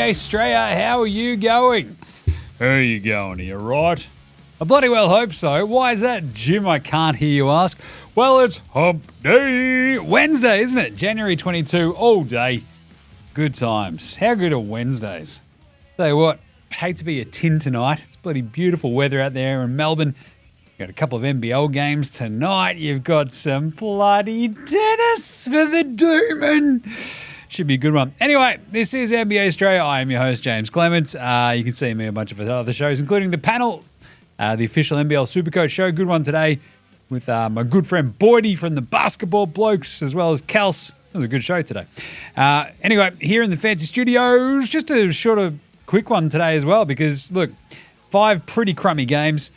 NBA Straya, how are you going? How are you going? Are you right? I bloody well hope so. Why is that, Jim? I can't hear you ask. Well, it's hump day. Wednesday, isn't it? January 22, all day. Good times. How good are Wednesdays? Tell you what, I hate to be a tin tonight. It's bloody beautiful weather out there in Melbourne. You've got a couple of NBL games tonight. You've got some bloody tennis for the Demon. Should be a good one. Anyway, this is NBA Straya. I am your host, James Clements. You can see me on a bunch of other shows, including The Panel, the official NBL Supercoach show. Good one today with my good friend Boydie from the Basketball Blokes, as well as Kels. It was a good show today. Anyway, here in the fancy studios, just a short of quick one today as well, because, look, 5 pretty crummy games.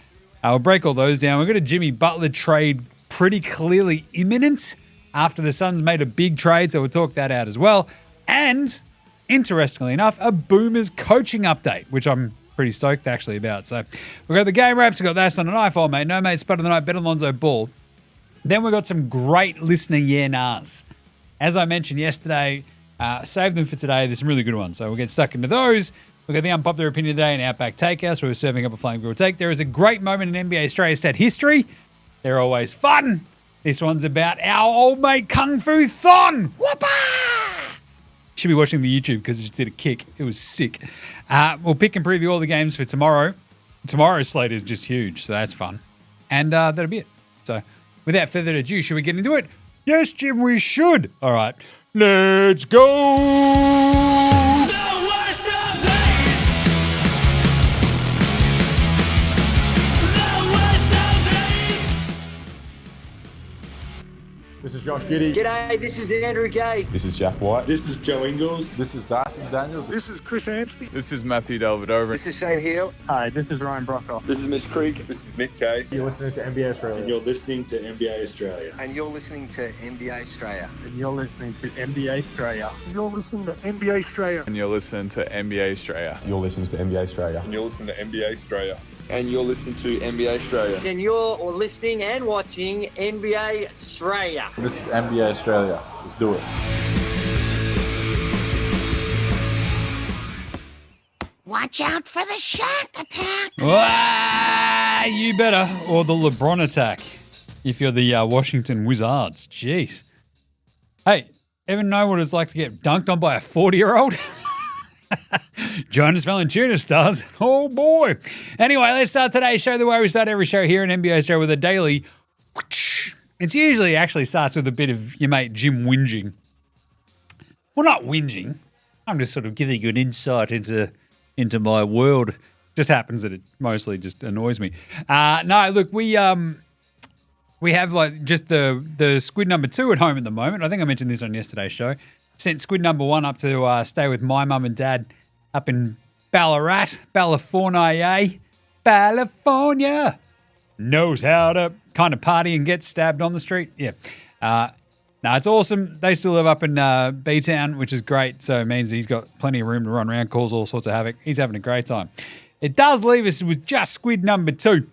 We'll break all those down. We've got a Jimmy Butler trade pretty clearly imminent after the Suns made a big trade, so we'll talk that out as well. And, interestingly enough, a Boomers coaching update, which I'm pretty stoked actually about. So we've got the game wraps, we've got that on an iPhone, mate. No, mate, Spud of the night, Than Lonzo Ball. Then we've got some great listener yeah-nahs. As I mentioned yesterday, save them for today. There's some really good ones, so we'll get stuck into those. We've got the unpopular opinion today in Outback Takehouse, where we're serving up a flame grill take. There is a great moment in NBA Straya stat history. They're always fun. This one's about our old mate Kung Fu Thon. Whoopah! Should be watching the YouTube because it just did a kick. It was sick. We'll pick and preview all the games for tomorrow. Tomorrow's slate is just huge, so that's fun. And that'll be it. So without further ado, should we get into it? Yes, Jim, we should. All right, let's go. This is Josh Giddey. G'day, this is Andrew Gay. This is Jack White. This is Joe Ingles. This is Darcy Daniels. This is Chris Anstey. This is Matthew Delvedova. This is Shane Hill. Hi, this is Ryan Brockhoff. This is Mitch Creek. This is Mick Kay. You're listening to NBA Australia. And you're listening to NBA Australia. And you're listening to NBA Straya. And you're listening to NBA Straya. You're listening to NBA Straya. And you're listening to NBA Straya. You're listening to NBA Australia. And you're listening to NBA Straya. And you're listening to NBA Straya. And you're listening and watching NBA Straya. This is NBA Australia. Let's do it. Watch out for the shark attack. You better. Or the LeBron attack, if you're the Washington Wizards. Jeez. Hey, ever know what it's like to get dunked on by a 40-year-old? Jonas Valanciunas does. Oh, boy. Anyway, let's start today's show the way we start every show here in NBA Show with a daily. It usually actually starts with a bit of your mate Jim whinging. Well, not whinging. I'm just sort of giving you an insight into my world. Just happens that it mostly just annoys me. No, look, we have like just the squid number 2 at home at the moment. I think I mentioned this on yesterday's show. Sent squid number 1 up to stay with my mum and dad up in Ballarat, California. Knows how to kind of party and get stabbed on the street. Yeah. No, it's awesome. They still live up in B-Town, which is great. So it means he's got plenty of room to run around, cause all sorts of havoc. He's having a great time. It does leave us with just squid number 2.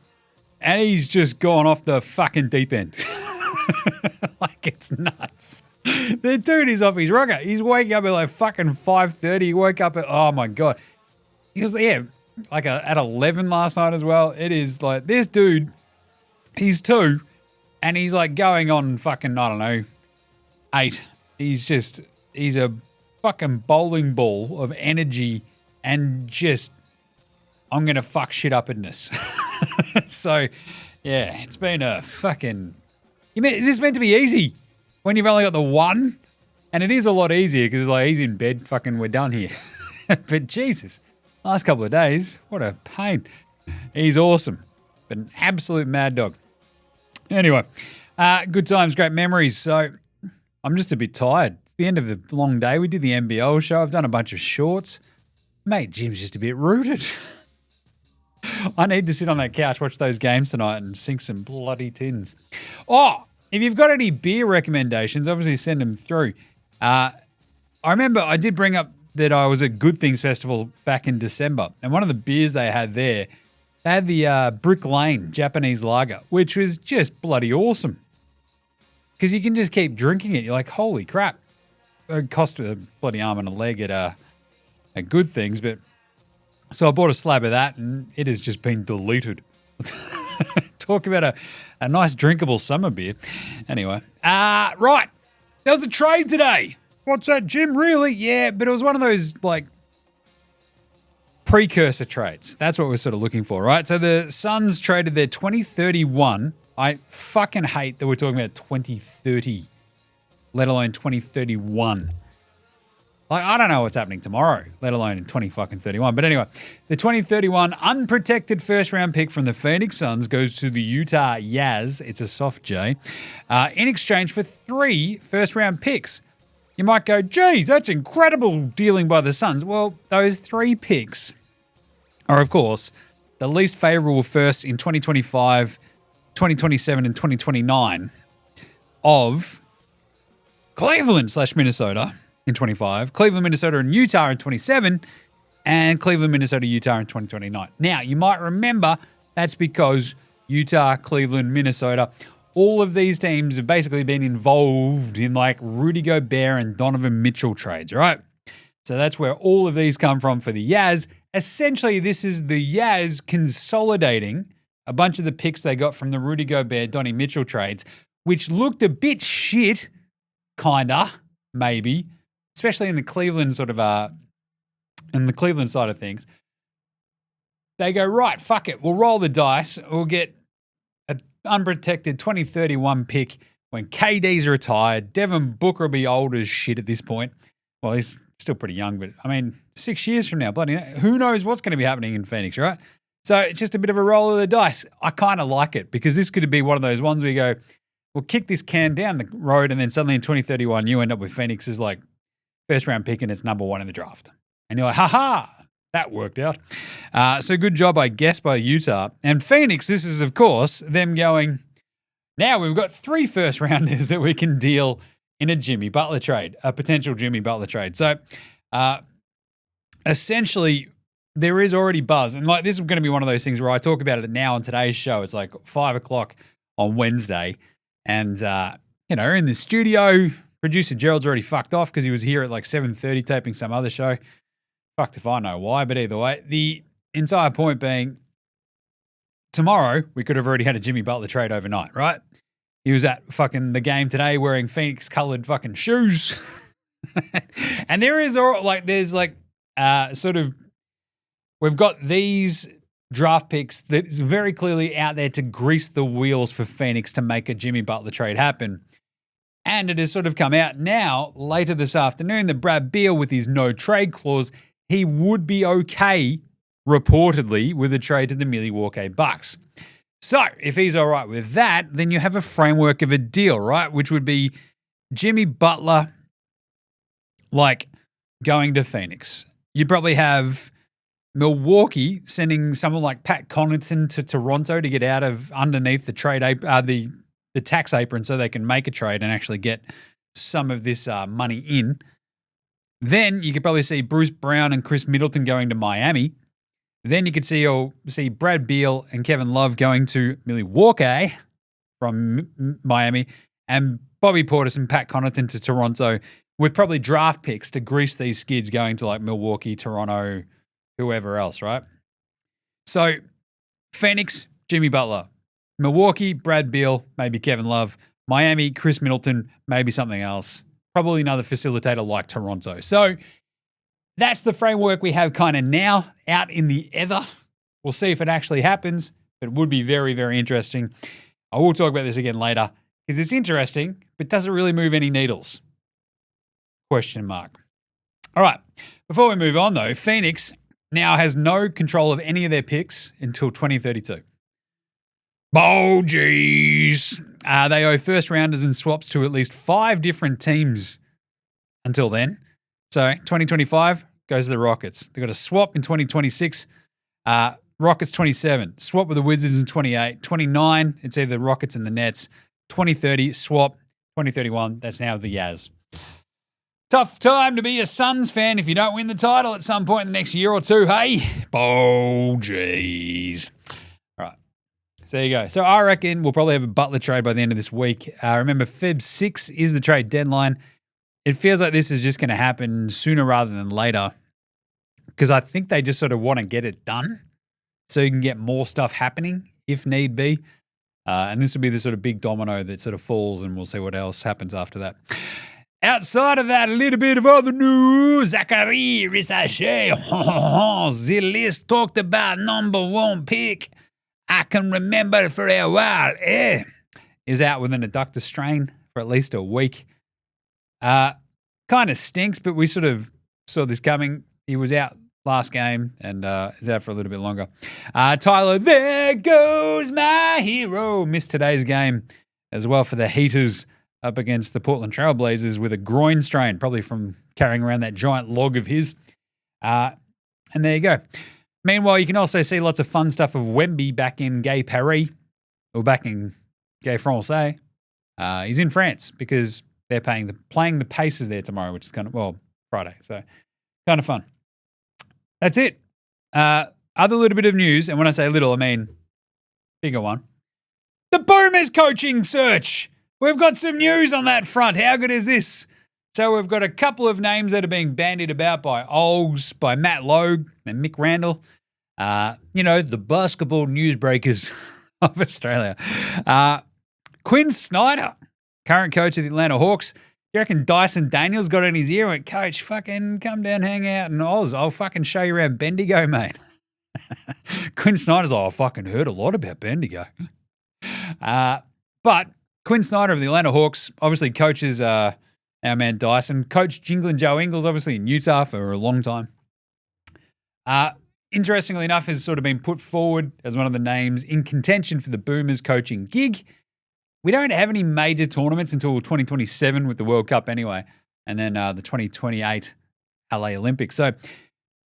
And he's just gone off the fucking deep end. Like, it's nuts. The dude is off his rocker. He's waking up at like fucking 5:30. He woke up at, oh my God. He was, like at 11 last night as well. It is like, this dude, he's 2, and he's like going on fucking, I don't know, 8. He's a fucking bowling ball of energy and just, I'm going to fuck shit up in this. So, yeah, it's been a fucking, this is meant to be easy when you've only got the 1, and it is a lot easier because it's like he's in bed, fucking we're done here. But Jesus, last couple of days, what a pain. He's awesome, but an absolute mad dog. Anyway, good times, great memories. So I'm just a bit tired. It's the end of the long day. We did the NBL show. I've done a bunch of shorts. Mate, Jim's just a bit rooted. I need to sit on that couch, watch those games tonight and sink some bloody tins. Oh, if you've got any beer recommendations, obviously send them through. I remember I did bring up that I was at Good Things Festival back in December, and one of the beers they had there, they had the Brick Lane Japanese lager, which was just bloody awesome. Because you can just keep drinking it. You're like, holy crap. It cost a bloody arm and a leg at good things. But so I bought a slab of that, and it has just been deleted. Talk about a nice drinkable summer beer. Anyway, right. There was a trade today. What's that, Jim? Really? Yeah, but it was one of those, like, precursor trades. That's what we're sort of looking for, right? So the Suns traded their 2031. I fucking hate that we're talking about 2030, let alone 2031. Like, I don't know what's happening tomorrow, let alone in 2031. But anyway, the 2031 unprotected first-round pick from the Phoenix Suns goes to the Utah Jazz. It's a soft J. In exchange for 3 first-round picks. You might go, geez, that's incredible dealing by the Suns. Well, those 3 picks are, of course, the least favorable first in 2025, 2027, and 2029 of Cleveland/Minnesota in 25, Cleveland, Minnesota, and Utah in 27, and Cleveland, Minnesota, Utah in 2029. Now, you might remember that's because Utah, Cleveland, Minnesota, all of these teams have basically been involved in like Rudy Gobert and Donovan Mitchell trades, right? So that's where all of these come from for the Jazz. Essentially, this is the Jazz consolidating a bunch of the picks they got from the Rudy Gobert, Donnie Mitchell trades, which looked a bit shit, kinda, maybe, especially in the Cleveland sort of, in the Cleveland side of things. They go, right, fuck it, we'll roll the dice. We'll get an unprotected 2031 pick when KD's retired. Devin Booker will be old as shit at this point. Well, he's still pretty young, but I mean, 6 years from now, bloody, who knows what's going to be happening in Phoenix, right? So it's just a bit of a roll of the dice. I kind of like it because this could be one of those ones where you go, we'll kick this can down the road, and then suddenly in 2031, you end up with Phoenix's like first round pick and it's number 1 in the draft. And you're like, ha, that worked out. So good job, I guess, by Utah. And Phoenix, this is, of course, them going, now we've got 3 first rounders that we can deal in a Jimmy Butler trade, a potential Jimmy Butler trade. So essentially, there is already buzz. And like, this is going to be one of those things where I talk about it now on today's show. It's like 5 o'clock on Wednesday. And, in the studio, producer Gerald's already fucked off because he was here at like 7:30 taping some other show. Fucked if I know why, but either way, the entire point being, tomorrow we could have already had a Jimmy Butler trade overnight, right? He was at fucking the game today wearing Phoenix-colored fucking shoes. And there's we've got these draft picks that is very clearly out there to grease the wheels for Phoenix to make a Jimmy Butler trade happen. And it has sort of come out now, later this afternoon, that Brad Beal, with his no trade clause, he would be okay, reportedly, with a trade to the Milwaukee Bucks. So if he's all right with that, then you have a framework of a deal, right? Which would be Jimmy Butler, like, going to Phoenix. You'd probably have Milwaukee sending someone like Pat Connaughton to Toronto to get out of underneath the trade the tax apron so they can make a trade and actually get some of this money in. Then you could probably see Bruce Brown and Chris Middleton going to Miami. Then you could see Brad Beal and Kevin Love going to Milwaukee from Miami, and Bobby Portis and Pat Connaughton to Toronto, with probably draft picks to grease these skids going to like Milwaukee, Toronto, whoever else, right? So Phoenix, Jimmy Butler. Milwaukee, Brad Beal, maybe Kevin Love. Miami, Chris Middleton, maybe something else. Probably another facilitator like Toronto. So that's the framework we have kind of now out in the ether. We'll see if it actually happens. It would be very, very interesting. I will talk about this again later because it's interesting, but doesn't really move any needles. Question mark. All right. Before we move on, though, Phoenix now has no control of any of their picks until 2032. Oh, geez. They owe first rounders and swaps to at least 5 different teams until then. So 2025 goes to the Rockets. They've got a swap in 2026. Rockets 27. Swap with the Wizards in 28. 29, it's either the Rockets and the Nets. 2030, swap. 2031, that's now the Jazz. Tough time to be a Suns fan if you don't win the title at some point in the next year or two, hey? Oh, geez. All right. So there you go. So I reckon we'll probably have a Butler trade by the end of this week. Remember, Feb 6 is the trade deadline. It feels like this is just going to happen sooner rather than later. because I think they just sort of want to get it done so you can get more stuff happening if need be. And this will be the sort of big domino that sort of falls, and we'll see what else happens after that. Outside of that, a little bit of other news. Zachary Rissache, the list talked about number one pick. I can remember for a while. Is out with an adductor strain for at least a week. Kind of stinks, but we sort of saw this coming. He was out last game and is out for a little bit longer. Tyler, there goes my hero. Missed today's game as well for the Heaters up against the Portland Trail Blazers with a groin strain, probably from carrying around that giant log of his. And there you go. Meanwhile, you can also see lots of fun stuff of Wemby back in Gay Paris, or back in Gay Francais. He's in France because they're playing the Pacers there tomorrow, which is kind of, well, Friday. So kind of fun. That's it. Other little bit of news, and when I say little, I mean bigger one. The Boomers coaching search. We've got some news on that front. How good is this? So we've got a couple of names that are being bandied about by Olgs, by Matt Logue and Mick Randall. The basketball newsbreakers of Australia. Quinn Snyder, current coach of the Atlanta Hawks. You reckon Dyson Daniels got in his ear and went, Coach, fucking come down, hang out in Oz. I'll fucking show you around Bendigo, mate. Quinn Snyder's like, I fucking heard a lot about Bendigo. But Quinn Snyder of the Atlanta Hawks obviously coaches our man Dyson. Coached Jingle and Joe Ingles, obviously in Utah for a long time. Interestingly enough, has sort of been put forward as one of the names in contention for the Boomers coaching gig. We don't have any major tournaments until 2027 with the World Cup anyway, and then the 2028 LA Olympics. So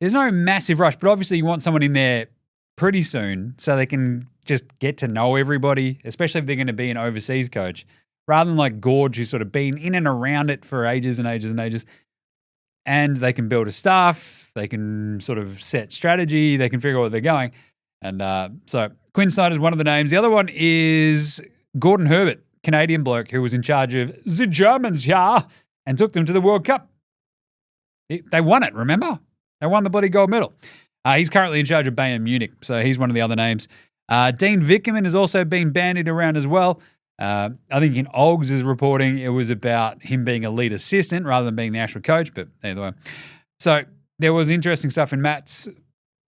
there's no massive rush, but obviously you want someone in there pretty soon so they can just get to know everybody, especially if they're going to be an overseas coach, rather than like Gorge, who's sort of been in and around it for ages and ages and ages. And they can build a staff, they can sort of set strategy, they can figure out where they're going. And so Quinn Snyder is one of the names. The other one is Gordon Herbert, Canadian bloke who was in charge of the Germans, yeah, and took them to the World Cup. They won it, remember? They won the bloody gold medal. He's currently in charge of Bayern Munich, so he's one of the other names. Dean Vickerman has also been bandied around as well. I think in Olgs is reporting it was about him being a lead assistant rather than being the actual coach, but either way. So there was interesting stuff in Matt's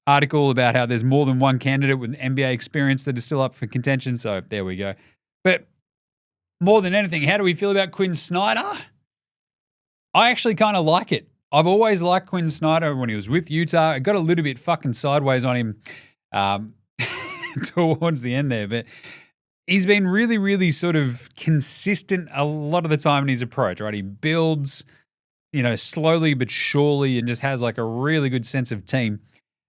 article about how there's more than one candidate with NBA experience that is still up for contention, so there we go. But more than anything, how do we feel about Quinn Snyder? I actually kind of like it. I've always liked Quinn Snyder when he was with Utah. It got a little bit fucking sideways on him towards the end there, but he's been really, really sort of consistent a lot of the time in his approach, right? He builds, slowly but surely and just has like a really good sense of team.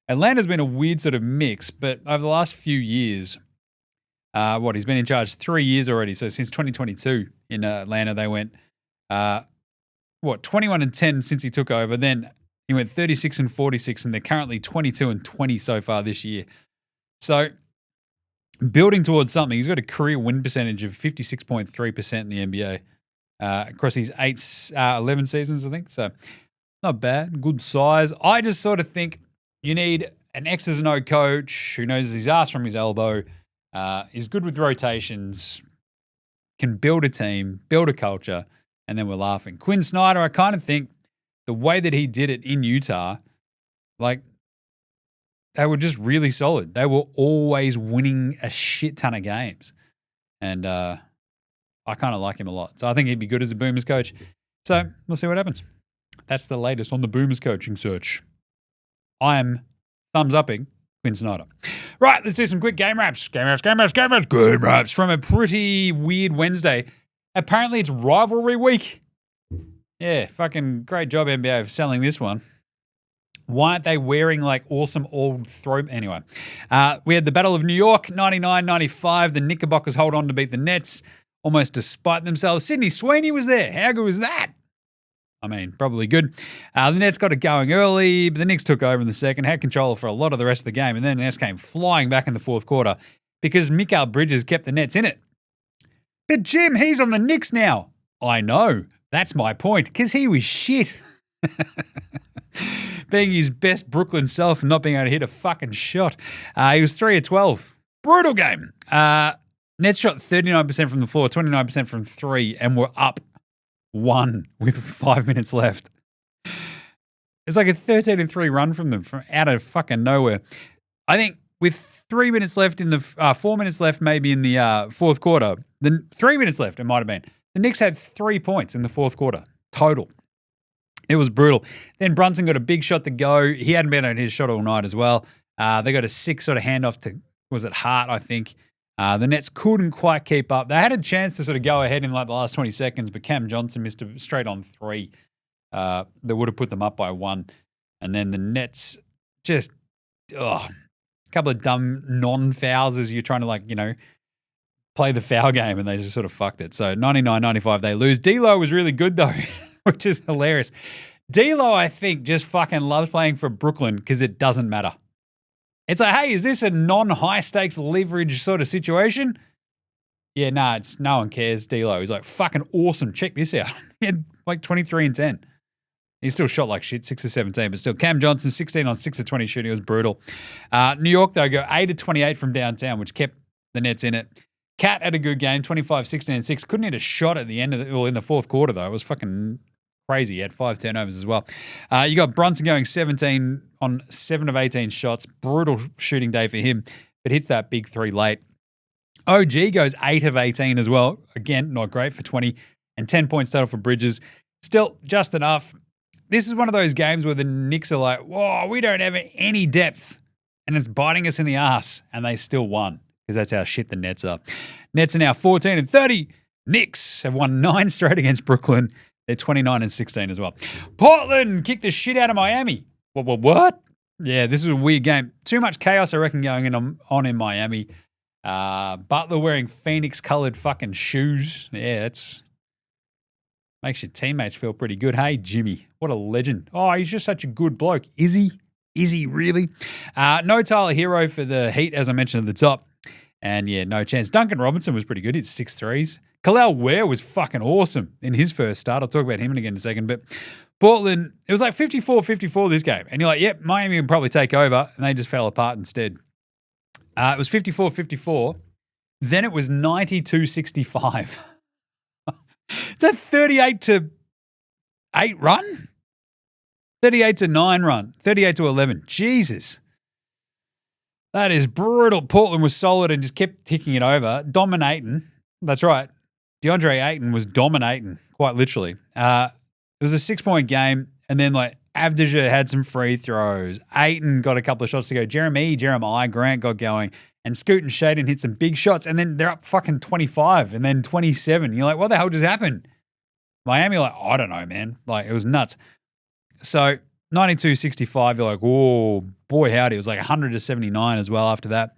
Atlanta's been a weird sort of mix, but over the last few years, he's been in charge 3 years already. So since 2022 in Atlanta, they went, 21-10 since he took over. Then he went 36-46, and they're currently 22-20 so far this year. So building towards something, he's got a career win percentage of 56.3% in the NBA across his 11 seasons, I think. So not bad, good size. I just sort of think you need an X's and O coach who knows his ass from his elbow, is good with rotations, can build a team, build a culture, and then we're laughing. Quinn Snyder, I kind of think the way that he did it in Utah, like, they were just really solid. They were always winning a shit ton of games. And I kind of like him a lot. So I think he'd be good as a Boomers coach. So we'll see what happens. That's the latest on the Boomers coaching search. I am thumbs upping Quinn Snyder. Right, let's do some quick game wraps. Game wraps from a pretty weird Wednesday. Apparently it's rivalry week. Yeah, fucking great job, NBA, of selling this one. Why aren't they wearing like awesome old throw? Anyway, we had the Battle of New York, 99-95. The Knickerbockers hold on to beat the Nets, almost despite themselves. Sidney Sweeney was there. How good was that? I mean, probably good. The Nets got it going early, but the Knicks took over in the second, had control for a lot of the rest of the game, and then the Nets came flying back in the fourth quarter because Mikal Bridges kept the Nets in it. But Jim, he's on the Knicks now. I know. That's my point, because he was shit. being his best Brooklyn self and not being able to hit a fucking shot. He was 3 of 12. Brutal game. Nets shot 39% from the floor, 29% from 3, and were up 1 with 5 minutes left. It's like a 13-3 run from them from out of fucking nowhere. I think with 3 minutes left in the 4 minutes left, maybe in the fourth quarter, then 3 minutes left, it might have been. The Knicks had 3 points in the fourth quarter total. It was brutal. Then Brunson got a big shot to go. He hadn't been on his shot all night as well. They got a 6 sort of handoff to, was it Hart, I think. The Nets couldn't quite keep up. They had a chance to sort of go ahead in like the last 20 seconds, but Cam Johnson missed a straight on 3. That would have put them up by 1. And then the Nets just, a couple of dumb non-fouls as you're trying to play the foul game, and they just sort of fucked it. So 99-95, they lose. D'Lo was really good though, which is hilarious. D'Lo, I think, just fucking loves playing for Brooklyn because it doesn't matter. It's like, hey, is this a non-high stakes leverage sort of situation? Yeah, nah, it's no one cares. D'Lo, he's like, fucking awesome. Check this out. He had like 23 and 10. He still shot like shit, 6 of 17, but still. Cam Johnson, 16 on 6 of 20 shooting. It was brutal. New York, though, go 8 of 28 from downtown, which kept the Nets in it. Cat had a good game, 25, 16, and 6. Couldn't hit a shot at the end of in the fourth quarter, though. It was fucking crazy. He had 5 turnovers as well. You got Brunson going 17 on 7 of 18 shots. Brutal shooting day for him, but hits that big 3 late. OG goes 8 of 18 as well. Again, not great for 20 and 10 points total for Bridges. Still just enough. This is one of those games where the Knicks are like, whoa, we don't have any depth, and it's biting us in the ass, and they still won because that's how shit the Nets are. Nets are now 14 and 30. Knicks have won 9 straight against Brooklyn. They're 29 and 16 as well. Portland kicked the shit out of Miami. What? Yeah, this is a weird game. Too much chaos, I reckon, going on in Miami. Butler wearing Phoenix-colored fucking shoes. Yeah, that's makes your teammates feel pretty good. Hey, Jimmy, what a legend. Oh, he's just such a good bloke. Is he? Is he really? No Tyler Hero for the Heat, as I mentioned at the top. And yeah, no chance. Duncan Robinson was pretty good. It's 6 threes. Kalal Ware was fucking awesome in his first start. I'll talk about him again in a second. But Portland, it was like 54-54 this game. And you're like, yep, Miami will probably take over. And they just fell apart instead. It was 54-54. Then it was 92-65. It's a 38-8 run? 38-9 run. 38-11. Jesus. That is brutal. Portland was solid and just kept ticking it over. Dominating. That's right. DeAndre Ayton was dominating, quite literally. It was a 6-point game, and then Avdija had some free throws. Ayton got a couple of shots to go. Jeremiah Grant got going. And Scoot and Shaden hit some big shots, and then they're up fucking 25 and then 27. You're like, what the hell just happened? Miami, I don't know, man. It was nuts. So 92-65, you're like, oh, boy, howdy. It was like 100-79 as well after that.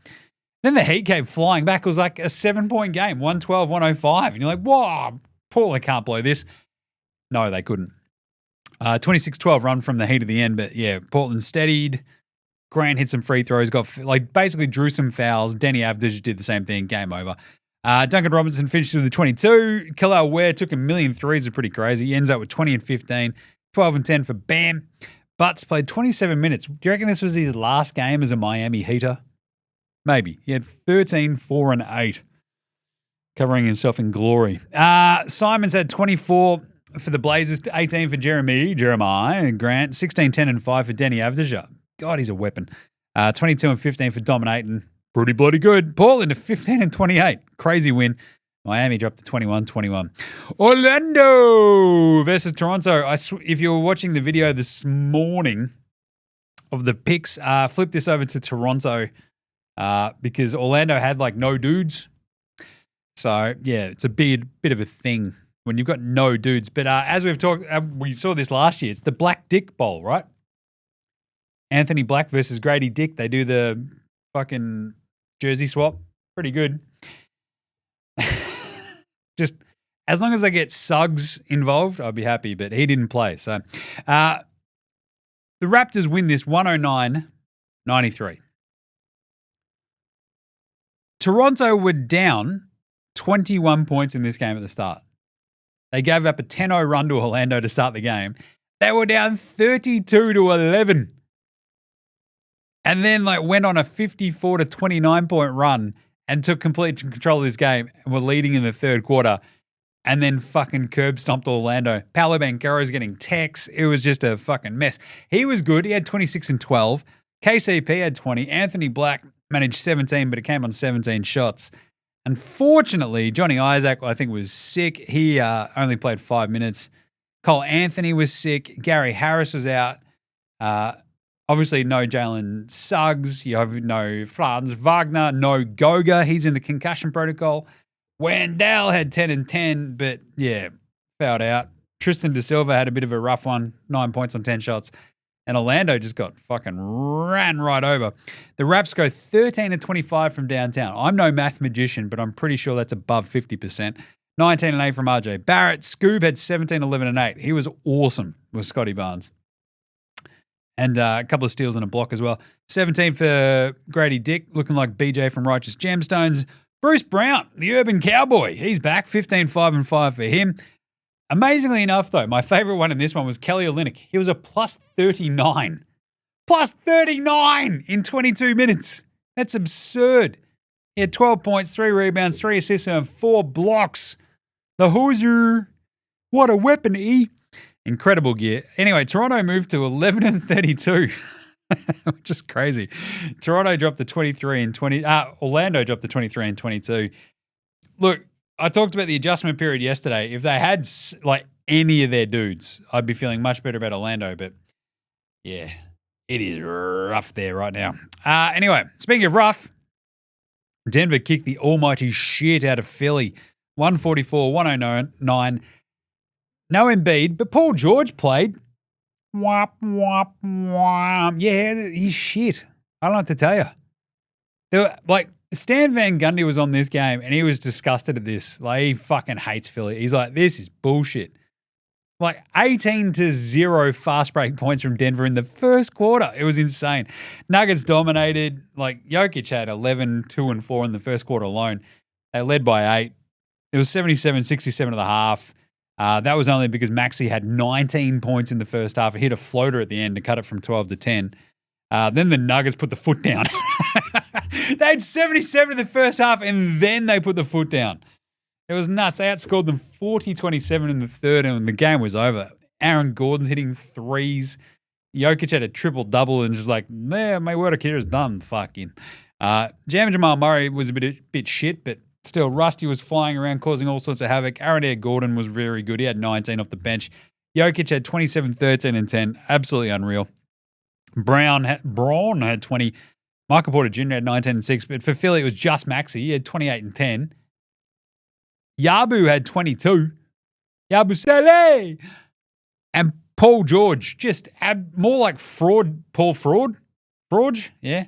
Then the Heat came flying back. It was like a 7-point game, 112-105. And you're like, whoa, Portland can't blow this. No, they couldn't. 26-12 run from the Heat at the end, but yeah, Portland steadied. Grant hit some free throws, got basically drew some fouls. Danny Avdija did the same thing. Game over. Duncan Robinson finished with the 22. Kalal Ware took a million threes. Are pretty crazy. He ends up with 20 and 15, 12 and 10 for Bam. Butts played 27 minutes. Do you reckon this was his last game as a Miami Heater? Maybe. He had 13, 4 and 8, covering himself in glory. Simons had 24 for the Blazers, 18 for Jeremiah and Grant, 16, 10 and 5 for Danny Avdija. God, he's a weapon. 22 and 15 for dominating. Pretty bloody good. Portland to 15 and 28. Crazy win. Miami dropped to 21-21. Orlando versus Toronto. If you were watching the video this morning of the picks, flip this over to Toronto because Orlando had no dudes. So, yeah, it's a bit of a thing when you've got no dudes. But as we've talked, we saw this last year. It's the Black Dick Bowl, right? Anthony Black versus Grady Dick. They do the fucking jersey swap. Pretty good. Just as long as they get Suggs involved, I'll be happy. But he didn't play. So the Raptors win this 109-93. Toronto were down 21 points in this game at the start. They gave up a 10-0 run to Orlando to start the game. They were down 32-11. And then went on a 54-29 point run and took complete control of this game and were leading in the third quarter. And then fucking curb stomped Orlando. Paolo Banchero's getting texts. It was just a fucking mess. He was good. He had 26 and 12. KCP had 20. Anthony Black managed 17, but it came on 17 shots. Unfortunately, Johnny Isaac, I think, was sick. He only played 5 minutes. Cole Anthony was sick. Gary Harris was out. Obviously, no Jalen Suggs. You have no Franz Wagner. No Goga. He's in the concussion protocol. Wendell had 10 and 10, but yeah, fouled out. Tristan Da Silva had a bit of a rough one, 9 points on 10 shots. And Orlando just got fucking ran right over. The Raps go 13 and 25 from downtown. I'm no math magician, but I'm pretty sure that's above 50%. 19 and 8 from RJ Barrett. Scoob had 17, 11 and 8. He was awesome with Scotty Barnes. And a couple of steals and a block as well. 17 for Grady Dick, looking like BJ from Righteous Gemstones. Bruce Brown, the Urban Cowboy, he's back, 15, 5 and 5 for him. Amazingly enough, though, my favorite one in this one was Kelly Olynyk. He was a plus 39. Plus 39 in 22 minutes. That's absurd. He had 12 points, 3 rebounds, 3 assists, and 4 blocks. The Hoosier. What a weapon, E. Incredible gear. Anyway, Toronto moved to 11 and 32. Which is crazy. Toronto dropped to 23 and 20. Orlando dropped to 23 and 22. Look, I talked about the adjustment period yesterday. If they had any of their dudes, I'd be feeling much better about Orlando. But yeah, it is rough there right now. Anyway, speaking of rough, Denver kicked the almighty shit out of Philly. 144-109. No Embiid, but Paul George played. Wop, wop, wop. Yeah, he's shit. I don't know what to tell you. Stan Van Gundy was on this game and he was disgusted at this. He fucking hates Philly. He's like, this is bullshit. 18-0 fast break points from Denver in the first quarter. It was insane. Nuggets dominated. Jokic had 11, 2 and 4 in the first quarter alone. They led by 8. It was 77-67 at the half. That was only because Maxey had 19 points in the first half. He hit a floater at the end to cut it from 12 to 10. Then the Nuggets put the foot down. They had 77 in the first half, and then they put the foot down. It was nuts. They outscored them 40-27 in the third, and the game was over. Aaron Gordon's hitting threes. Jokic had a triple-double and just my word, Akira is done. Fucking. Jamal Murray was a bit shit, but still, Rusty was flying around causing all sorts of havoc. Aaron Gordon was very good. He had 19 off the bench. Jokic had 27, 13, and 10. Absolutely unreal. Braun had 20. Michael Porter Jr. had 19 and 6. But for Philly, it was just Maxey. He had 28 and 10. Yabu had 22. Yabu Sele. And Paul George, just more like fraud. Paul Fraud? Fraud? Yeah.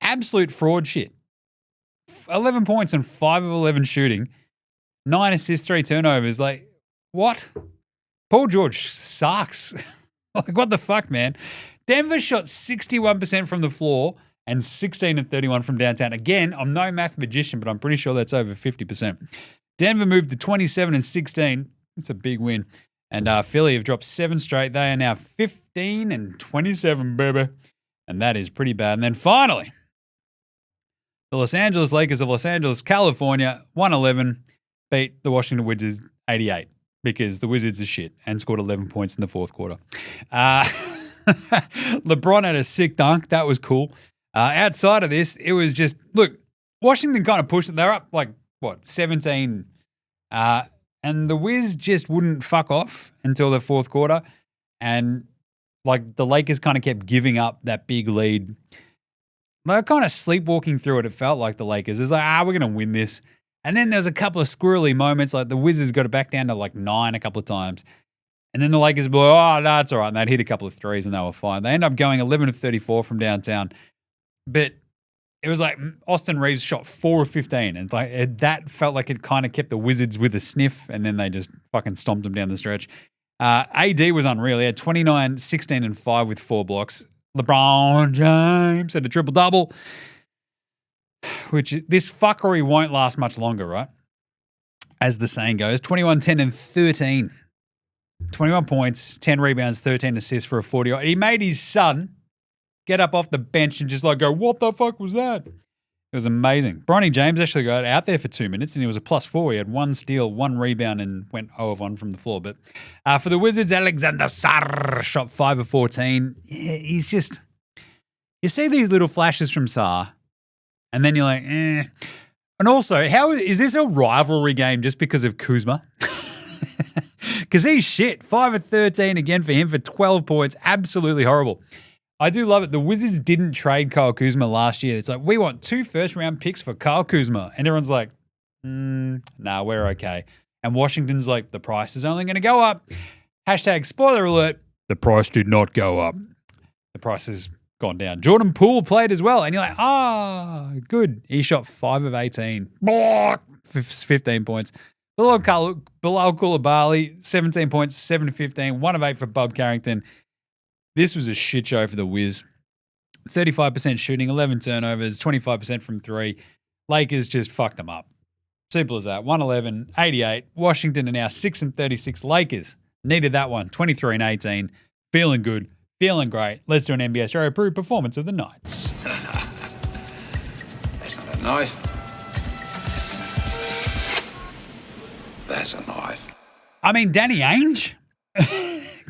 Absolute fraud shit. 11 points and 5 of 11 shooting. 9 assists, 3 turnovers. What? Paul George sucks. What the fuck, man? Denver shot 61% from the floor and 16 and 31 from downtown. Again, I'm no math magician, but I'm pretty sure that's over 50%. Denver moved to 27 and 16. It's a big win. And Philly have dropped 7 straight. They are now 15 and 27, baby. And that is pretty bad. And then finally, the Los Angeles Lakers of Los Angeles, California, 111, beat the Washington Wizards 88 because the Wizards are shit and scored 11 points in the fourth quarter. LeBron had a sick dunk. That was cool. Outside of this, it was just, look, Washington kind of pushed it. They're up 17. And the Wiz just wouldn't fuck off until the fourth quarter. And the Lakers kind of kept giving up that big lead. They were kind of sleepwalking through it. It felt like the Lakers. It's we're going to win this. And then there's a couple of squirrely moments. The Wizards got it back down to 9 a couple of times. And then the Lakers were no, it's all right. And they'd hit a couple of threes and they were fine. They ended up going 11 of 34 from downtown. But it was Austin Reeves shot 4 of 15. And that felt like it kind of kept the Wizards with a sniff. And then they just fucking stomped them down the stretch. AD was unreal. He had 29, 16, and 5 with 4 blocks. LeBron James had a triple-double, which this fuckery won't last much longer, right? As the saying goes, 21, 10, and 13. 21 points, 10 rebounds, 13 assists for a 40. He made his son get up off the bench and just like go, what the fuck was that? It was amazing. Bronny James actually got out there for 2 minutes and he was a +4. He had 1 steal, 1 rebound and went 0 of 1 from the floor. But for the Wizards, Alexander Sarr shot 5 of 14. Yeah, he's just, you see these little flashes from Sarr and then you're like, eh. And also, how is this a rivalry game just because of Kuzma? Because he's shit. 5 of 13 again for him for 12 points. Absolutely horrible. I do love it. The Wizards didn't trade Kyle Kuzma last year. It's like, we want 2 first-round picks for Kyle Kuzma. And everyone's like, nah, we're okay. And Washington's like, the price is only going to go up. Hashtag spoiler alert, the price did not go up. The price has gone down. Jordan Poole played as well. And you're like, good. He shot 5 of 18. 15 points. Bilal Coulibaly, 17 points, 7 of 15, 1 of 8 for Bob Carrington. This was a shit show for the Wiz. 35% shooting, 11 turnovers, 25% from 3. Lakers just fucked them up. Simple as that. 111, 88. Washington are now 6 and 36. Lakers needed that one. 23 and 18. Feeling good. Feeling great. Let's do an NBA Straya approved performance of the night. That's not a knife. That's a knife. I mean, Danny Ainge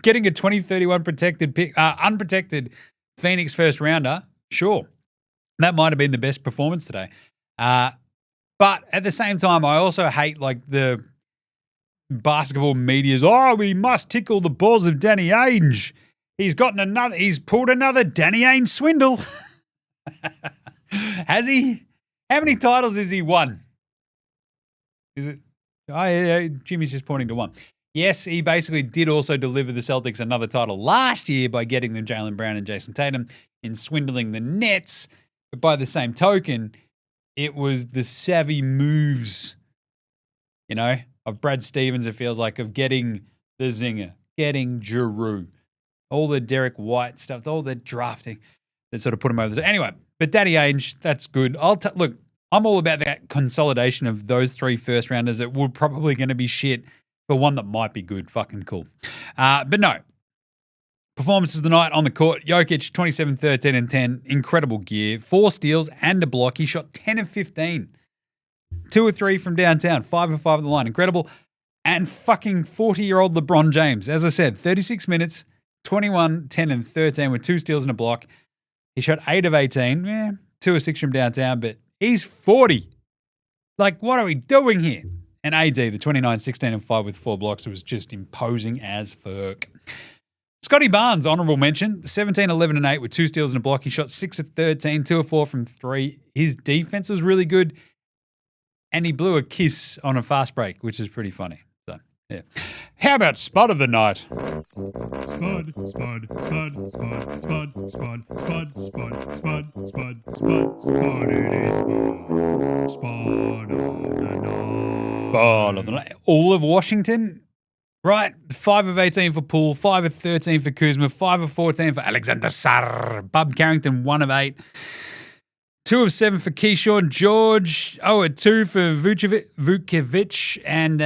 getting a 2031 protected pick, unprotected Phoenix first rounder. Sure, that might have been the best performance today. But at the same time, I also hate like the basketball media's. Oh, we must tickle the balls of Danny Ainge. He's pulled another Danny Ainge swindle. Has he? How many titles has he won? Is it? Oh, yeah, Jimmy's just pointing to 1. Yes, he basically did also deliver the Celtics another title last year by getting them Jaylen Brown and Jason Tatum in swindling the Nets. But by the same token, it was the savvy moves, of Brad Stevens, it feels like, of getting the zinger, getting Giroux, all the Derek White stuff, all the drafting that sort of put him over the top. Anyway, but Danny Ainge, that's good. Look, I'm all about that consolidation of those 3 first rounders that were probably going to be shit for one that might be good. Fucking cool. But no. Performances of the night on the court. Jokic, 27, 13, and 10. Incredible gear. 4 steals and a block. He shot 10 of 15. 2 of 3 from downtown. 5 of 5 at the line. Incredible. And fucking 40-year-old LeBron James. As I said, 36 minutes, 21, 10, and 13 with 2 steals and a block. He shot 8 of 18. 2 of 6 from downtown, but he's 40. Like, what are we doing here? And AD, the 29, 16, and 5 with 4 blocks, was just imposing as fuck. Scotty Barnes, honorable mention, 17, 11, and 8 with 2 steals and a block. He shot 6 of 13, 2 of 4 from 3. His defense was really good, and he blew a kiss on a fast break, which is pretty funny. So, yeah. How about Spud of the night? Spud, Spud, Spud, Spud, Spud, Spud, Spud, Spud, Spud, Spud, Spud, Spud, it is Spud of the night. Spud of the night. All of Washington, right? 5 of 18 for Poole, 5 of 13 for Kuzma, 5 of 14 for Alexander Sarr, Bob Carrington, 1 of 8. 2 of 7 for Keyshawn George. 0 of 2 for Vucevic. And,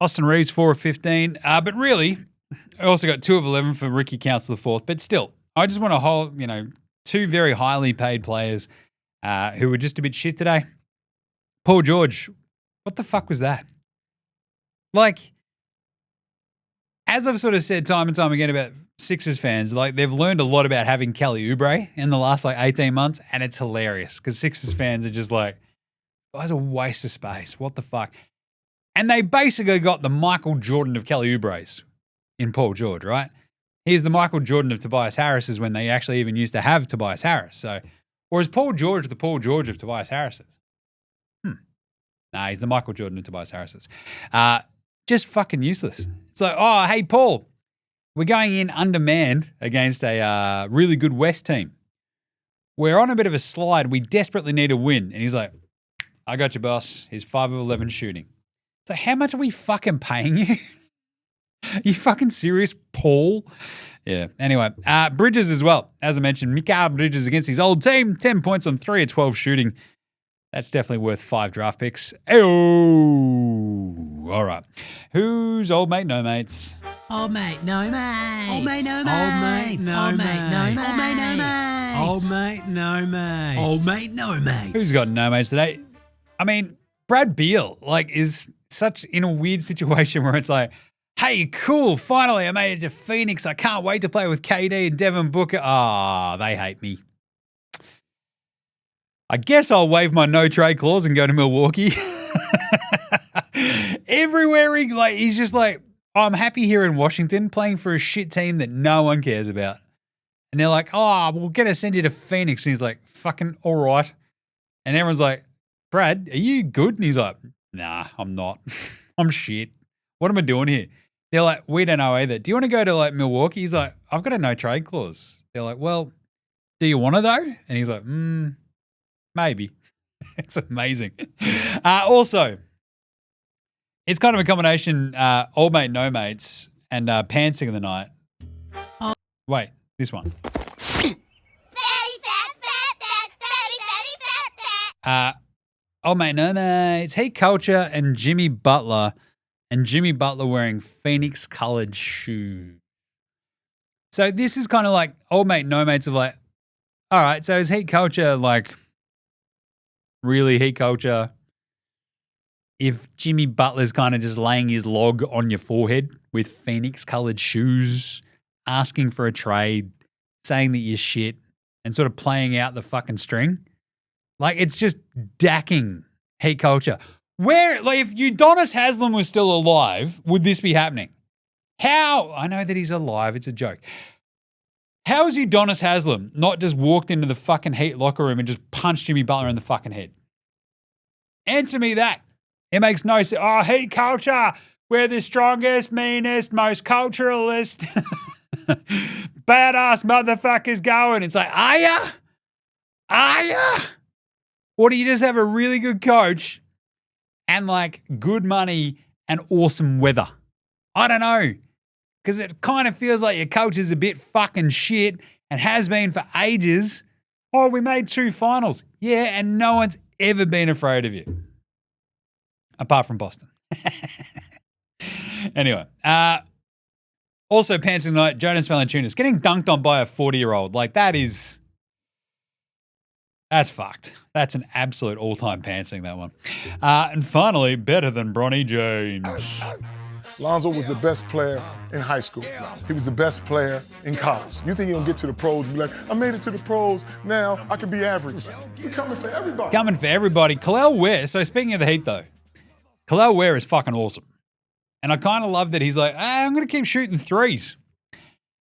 Austin Reeves, 4 of 15. But really, I also got 2 of 11 for Ricky Council IV. But still, I just want to hold, 2 very highly paid players who were just a bit shit today. Paul George, what the fuck was that? Like, as I've sort of said time and time again about Sixers fans, like, they've learned a lot about having Kelly Oubre in the last 18 months, and it's hilarious because Sixers fans are just like, guy's a waste of space. What the fuck? And they basically got the Michael Jordan of Kelly Oubre's in Paul George, right? He's the Michael Jordan of Tobias Harris's when they actually even used to have Tobias Harris. So, or is Paul George the Paul George of Tobias Harris's? Nah, he's the Michael Jordan of Tobias Harris's. Just fucking useless. It's like, oh, hey, Paul, we're going in undermanned against a really good West team. We're on a bit of a slide. We desperately need a win. And he's like, I got you, boss. He's 5 of 11 shooting. So how much are we fucking paying you? You fucking serious, Paul? Yeah. Anyway, Bridges as well. As I mentioned, Mikal Bridges against his old team. 10 points on 3 of 12 shooting. That's definitely worth 5 draft picks. Oh. All right. Who's old mate, no mates? Old mate, no mate. Old mate, no mate. mates. Old Old mate, no mate, mate. no mates. Old mate, no mates. Old mate, no mates. Who's got no mates today? I mean, Brad Beal, is such in a weird situation where it's like, hey, cool, finally I made it to Phoenix. I can't wait to play with KD and Devin Booker. They hate me. I guess I'll waive my no trade clause and go to Milwaukee. Everywhere he's just like, I'm happy here in Washington playing for a shit team that no one cares about. And they're like, we're going to send you to Phoenix. And he's like, fucking all right. And everyone's like, Brad, are you good? And he's like, nah, I'm not. I'm shit. What am I doing here? They're like, we don't know either. Do you want to go to Milwaukee? He's like, I've got a no trade clause. They're like, well, do you want to though? And he's like, maybe. It's amazing. Also, it's kind of a combination, old mate, no mates, and pantsing of the night. Wait, this one. Old mate, no mates, Heat Culture and Jimmy Butler wearing Phoenix colored shoes. So this is kind of like old mate, no mates of all right, so is Heat Culture really Heat Culture if Jimmy Butler's kind of just laying his log on your forehead with Phoenix colored shoes, asking for a trade, saying that you're shit, and sort of playing out the fucking string? It's just dacking Heat Culture. Where, if Udonis Haslem was still alive, would this be happening? How? I know that he's alive. It's a joke. How has Udonis Haslem not just walked into the fucking Heat locker room and just punched Jimmy Butler in the fucking head? Answer me that. It makes no sense. Oh, Heat Culture. We're the strongest, meanest, most culturalist, badass motherfuckers going. It's like, are ya? Are ya? Or do you just have a really good coach and good money and awesome weather? I don't know. Because it kind of feels like your coach is a bit fucking shit and has been for ages. Oh, we made 2 finals. Yeah, and no one's ever been afraid of you. Apart from Boston. Anyway. Also, pants tonight, Jonas Valanciunas getting dunked on by a 40-year-old. That's fucked. That's an absolute all-time pantsing, that one. And finally, better than Bronny James. Lonzo was the best player in high school. He was the best player in college. You think he'll get to the pros and be like, I made it to the pros, now I can be average. He's coming for everybody. Coming for everybody. Kalel Ware, so speaking of the Heat though, Kalel Ware is fucking awesome. And I kind of love that he's like, I'm going to keep shooting threes.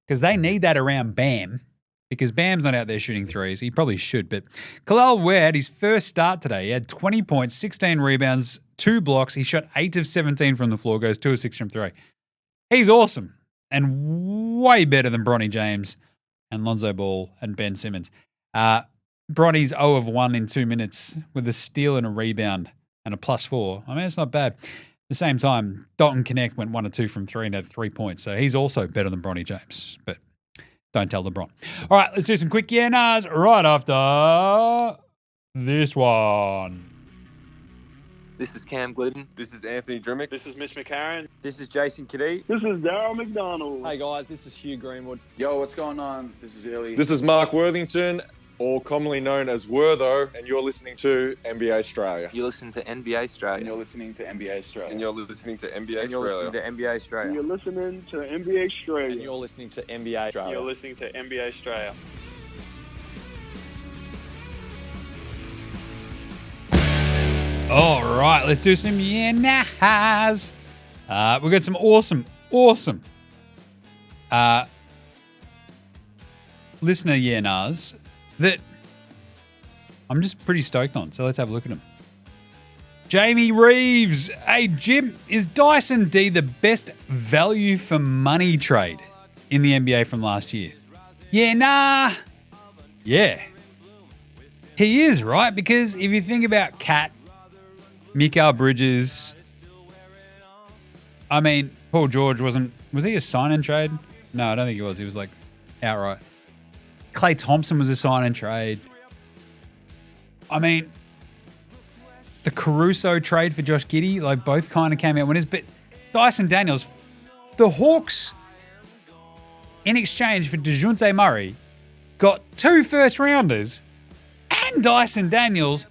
Because they need that around Bam. Because Bam's not out there shooting threes. He probably should. But Kalel Ware had his first start today. He had 20 points, 16 rebounds, 2 blocks. He shot 8 of 17 from the floor, goes 2 of 6 from 3. He's awesome. And way better than Bronny James and Lonzo Ball and Ben Simmons. Bronny's 0 of 1 in 2 minutes with a steal and a rebound and a +4. I mean, it's not bad. At the same time, Dalton Connect went 1 of 2 from 3 and had 3 points. So he's also better than Bronny James. But don't tell LeBron. All right, let's do some quick yeah-nahs right after this one. This is Cam Glidden. This is Anthony Drimmick. This is Mitch McCarron. This is Jason Kadee. This is Darryl McDonald. Hey guys, this is Hugh Greenwood. Yo, what's going on? This is Illy. This is Mark Worthington, or commonly known as Wortho, and you're listening to NBA Straya. You're listening to NBA Straya. And you're listening to NBA Straya. And you're listening to NBA And you're listening Straya. to NBA Straya. You're listening to NBA Straya. And you're listening to NBA Straya. You're listening to NBA Straya. All right, let's do some yeah-nahs. We've got some awesome listener yeah-nahs that I'm just pretty stoked on. So let's have a look at them. Jamie Reeves. Hey, Jim, is Dyson D the best value for money trade in the NBA from last year? Yeah, nah. Yeah. He is, right? Because if you think about Cat, Mikal Bridges, I mean, Paul George was he a sign and trade? No, I don't think he was. He was outright. Klay Thompson was a sign and trade. I mean, the Caruso trade for Josh Giddey, like both kind of came out winners. But Dyson Daniels, the Hawks, in exchange for DeJounte Murray, got 2 first-rounders and Dyson Daniels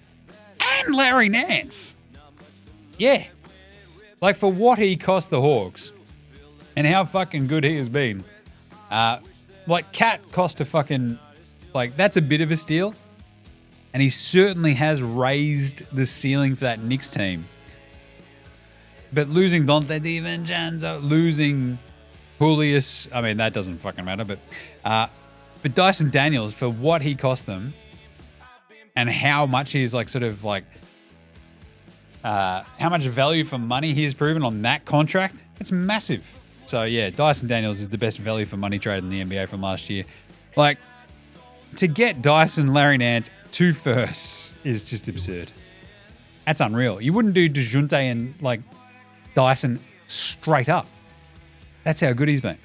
and Larry Nance. Yeah. Like, for what he cost the Hawks and how fucking good he has been. Like, Cat cost a fucking... Like, that's a bit of a steal. And he certainly has raised the ceiling for that Knicks team. But losing Dante DiVincenzo, losing Julius, I mean, that doesn't fucking matter. But Dyson Daniels, for what he cost them and how much he's like sort of like, how much value for money he has proven on that contract, it's massive. So yeah, Dyson Daniels is the best value for money trade in the NBA from last year. Like, to get Dyson, Larry Nance, 2 firsts is just absurd. That's unreal. You wouldn't do DeJounte and like Dyson straight up. That's how good he's been.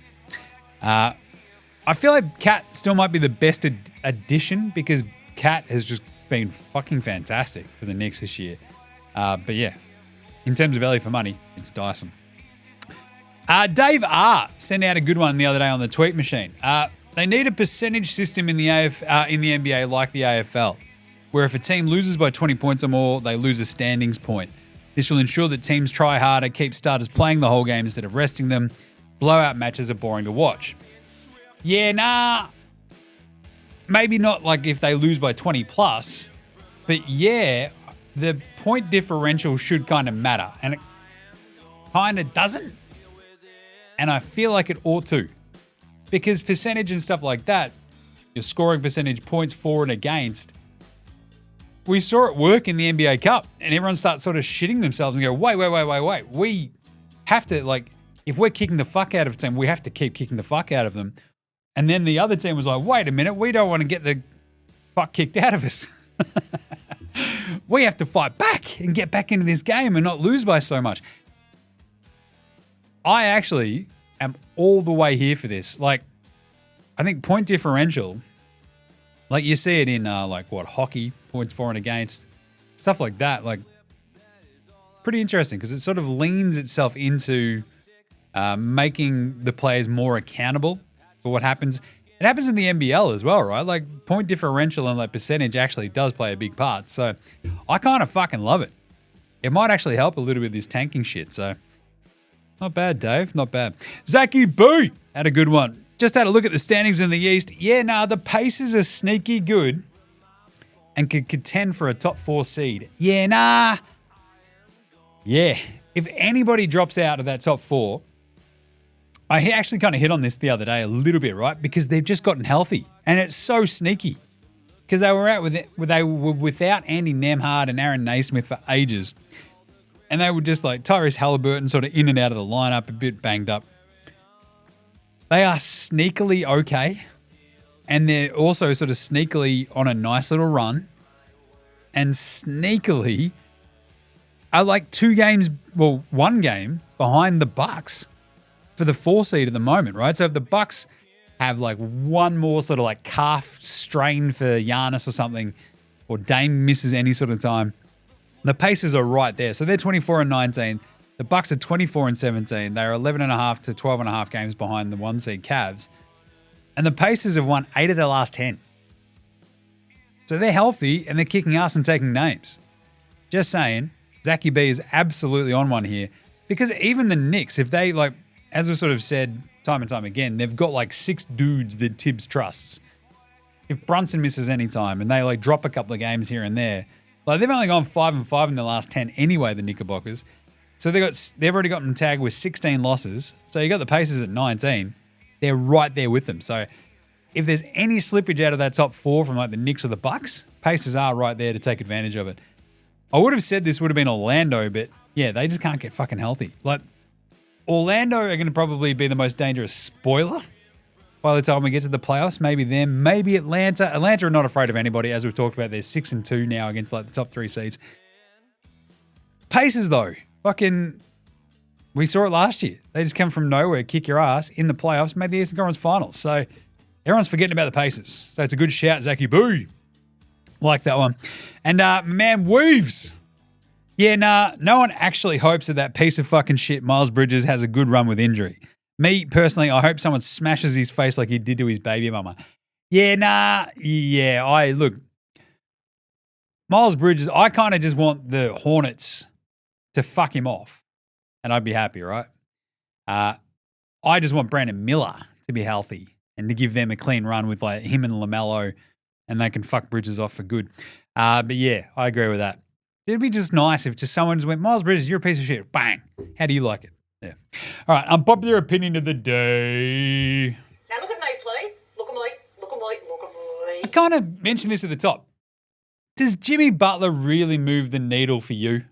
I feel like Cat still might be the best addition because Cat has just been fucking fantastic for the Knicks this year. But yeah, in terms of value for money, it's Dyson. Dave R. sent out a good one the other day on the tweet machine. They need a percentage system in the NBA like the AFL, where if a team loses by 20 points or more, they lose a standings point. This will ensure that teams try harder, keep starters playing the whole game instead of resting them. Blowout matches are boring to watch. Yeah, nah. Maybe not like if they lose by 20 plus, but yeah, the point differential should kind of matter. And it kind of doesn't. And I feel like it ought to. Because percentage and stuff like that, your scoring percentage, points for and against, we saw it work in the NBA Cup. And everyone starts sort of shitting themselves and go, wait. We have to, like, if we're kicking the fuck out of a team, we have to keep kicking the fuck out of them. And then the other team was like, wait a minute, we don't want to get the fuck kicked out of us. We have to fight back and get back into this game and not lose by so much. I actually am all the way here for this. Like, I think point differential, like you see it in hockey, points for and against, stuff like that. Like, pretty interesting because it sort of leans itself into making the players more accountable for what happens. It happens in the NBL as well, right? Like, point differential and like percentage actually does play a big part. So I kind of fucking love it. It might actually help a little bit with this tanking shit. So not bad, Dave. Not bad. Zachy B had a good one. Just had a look at the standings in the East. Yeah, the Pacers are sneaky good and could contend for a top 4 seed. Yeah, Yeah. If anybody drops out of that top 4, I actually kind of hit on this the other day a little bit, right? Because they've just gotten healthy, and it's so sneaky. Because they were without Andy Nemhard and Aaron Naismith for ages, and they were just like Tyrese Halliburton, sort of in and out of the lineup, a bit banged up. They are sneakily okay, and they're also sort of sneakily on a nice little run, and sneakily are like 1 game behind the Bucks for the 4 seed at the moment, right? So if the Bucks have like one more sort of like calf strain for Giannis or something, or Dame misses any sort of time, the Pacers are right there. So they're 24-19. The Bucks are 24-17. They're 11.5 to 12.5 games behind the 1 seed Cavs. And the Pacers have won 8 of their last 10. So they're healthy and they're kicking ass and taking names. Just saying, Zachy B is absolutely on one here. Because even the Knicks, if they like, as we sort of said time and time again, they've got like 6 dudes that Tibbs trusts. If Brunson misses any time and they like drop a couple of games here and there, like they've only gone 5-5 in the last 10 anyway, the Knickerbockers. So they've already got them tagged with 16 losses. So you got the Pacers at 19. They're right there with them. So if there's any slippage out of that top 4 from like the Knicks or the Bucks, Pacers are right there to take advantage of it. I would have said this would have been Orlando, but yeah, they just can't get fucking healthy. Like, Orlando are going to probably be the most dangerous spoiler by the time we get to the playoffs. Maybe them, maybe Atlanta. Atlanta are not afraid of anybody, as we've talked about. They're 6-2 now against like the top 3 seeds. Pacers, though, fucking, we saw it last year. They just come from nowhere, kick your ass in the playoffs, made the Eastern Conference Finals. So everyone's forgetting about the Pacers. So it's a good shout, Zachy Boo. Like that one. And man, Weaves Yeah, nah, no one actually hopes that piece of fucking shit Miles Bridges has a good run with injury. Me, personally, I hope someone smashes his face like he did to his baby mama. Yeah, nah, yeah, look, Miles Bridges, I kind of just want the Hornets to fuck him off, and I'd be happy, right? I just want Brandon Miller to be healthy and to give them a clean run with like him and LaMelo, and they can fuck Bridges off for good. But yeah, I agree with that. It'd be just nice if just someone just went, Miles Bridges, you're a piece of shit. Bang. How do you like it? Yeah. All right. Unpopular opinion of the day. Now look at me, please. Look at me. Look at me. Look at me. I kind of mentioned this at the top. Does Jimmy Butler really move the needle for you?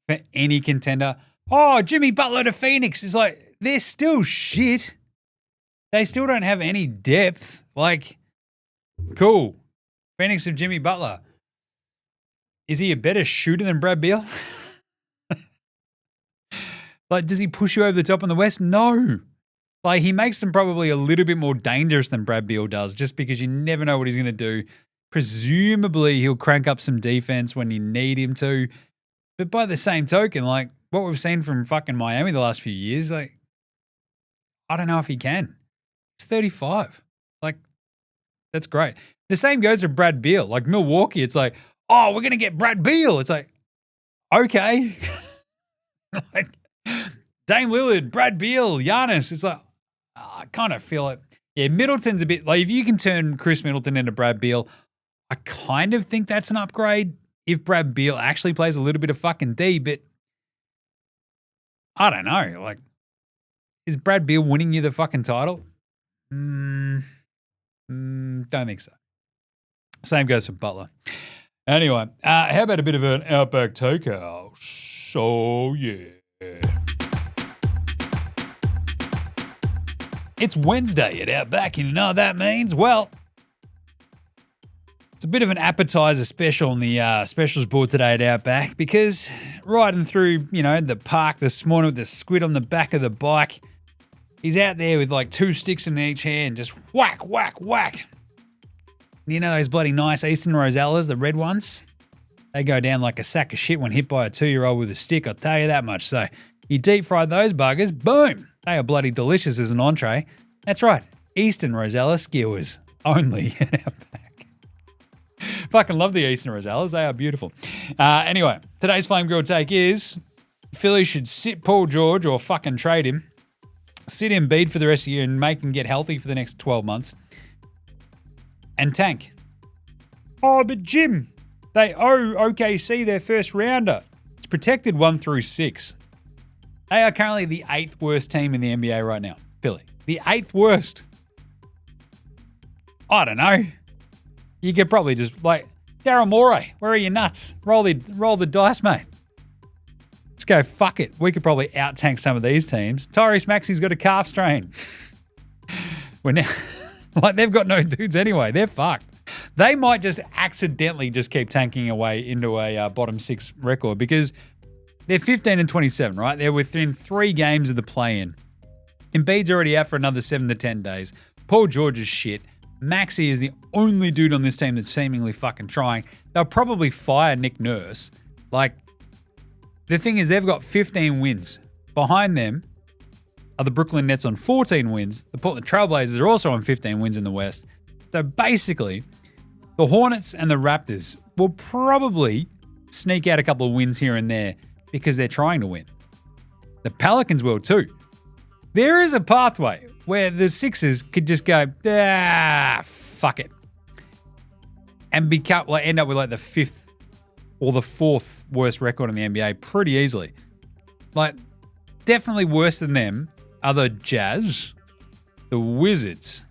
For any contender? Oh, Jimmy Butler to Phoenix is like, they're still shit. They still don't have any depth. Like, cool. Phoenix of Jimmy Butler. Is he a better shooter than Brad Beal? Like, does he push you over the top in the West? No. Like, he makes them probably a little bit more dangerous than Brad Beal does, just because you never know what he's going to do. Presumably, he'll crank up some defense when you need him to. But by the same token, like, what we've seen from fucking Miami the last few years, like, I don't know if he can. He's 35. Like, that's great. The same goes for Brad Beal. Like, Milwaukee, it's like, oh, we're going to get Brad Beal. It's like, okay. Like, Dame Lillard, Brad Beal, Giannis. It's like, I kind of feel it. Yeah, Middleton's a bit, like, if you can turn Chris Middleton into Brad Beal, I kind of think that's an upgrade if Brad Beal actually plays a little bit of fucking D, but I don't know. Like, is Brad Beal winning you the fucking title? Don't think so. Same goes for Butler. Anyway, how about a bit of an Outback Takehouse? So, yeah. It's Wednesday at Outback, and you know what that means? Well, it's a bit of an appetizer special on the specials board today at Outback, because riding through, the park this morning with the squid on the back of the bike, he's out there with like 2 sticks in each hand, just whack, whack, whack. You know those bloody nice Eastern Rosellas, the red ones? They go down like a sack of shit when hit by a 2-year-old with a stick, I'll tell you that much. So you deep fry those buggers, boom. They are bloody delicious as an entree. That's right, Eastern Rosella skewers only at Outback. Fucking love the Eastern Rosellas. They are beautiful. Anyway, today's Flame Grill take is Philly should sit Paul George or fucking trade him. Sit Embiid for the rest of the year and make him get healthy for the next 12 months. And tank. Oh, but Jim, they owe OKC their first rounder. It's protected 1 through 6. They are currently the 8th worst team in the NBA right now. Philly. The 8th worst. I don't know. You could probably just, like, Daryl Morey, where are your nuts? Roll the dice, mate. Let's go, fuck it. We could probably out-tank some of these teams. Tyrese Maxey's got a calf strain. We're now... Like, they've got no dudes anyway. They're fucked. They might just accidentally just keep tanking away into a bottom 6 record, because they're 15 and 27, right? They're within 3 games of the play-in. Embiid's already out for another 7 to 10 days. Paul George is shit. Maxey is the only dude on this team that's seemingly fucking trying. They'll probably fire Nick Nurse. Like, the thing is, they've got 15 wins. Behind them are the Brooklyn Nets on 14 wins. The Portland Trailblazers are also on 15 wins in the West. So basically, the Hornets and the Raptors will probably sneak out a couple of wins here and there because they're trying to win. The Pelicans will too. There is a pathway where the Sixers could just go, fuck it. And end up with like the 5th or the 4th worst record in the NBA pretty easily. Like, definitely worse than them are the Jazz, the Wizards,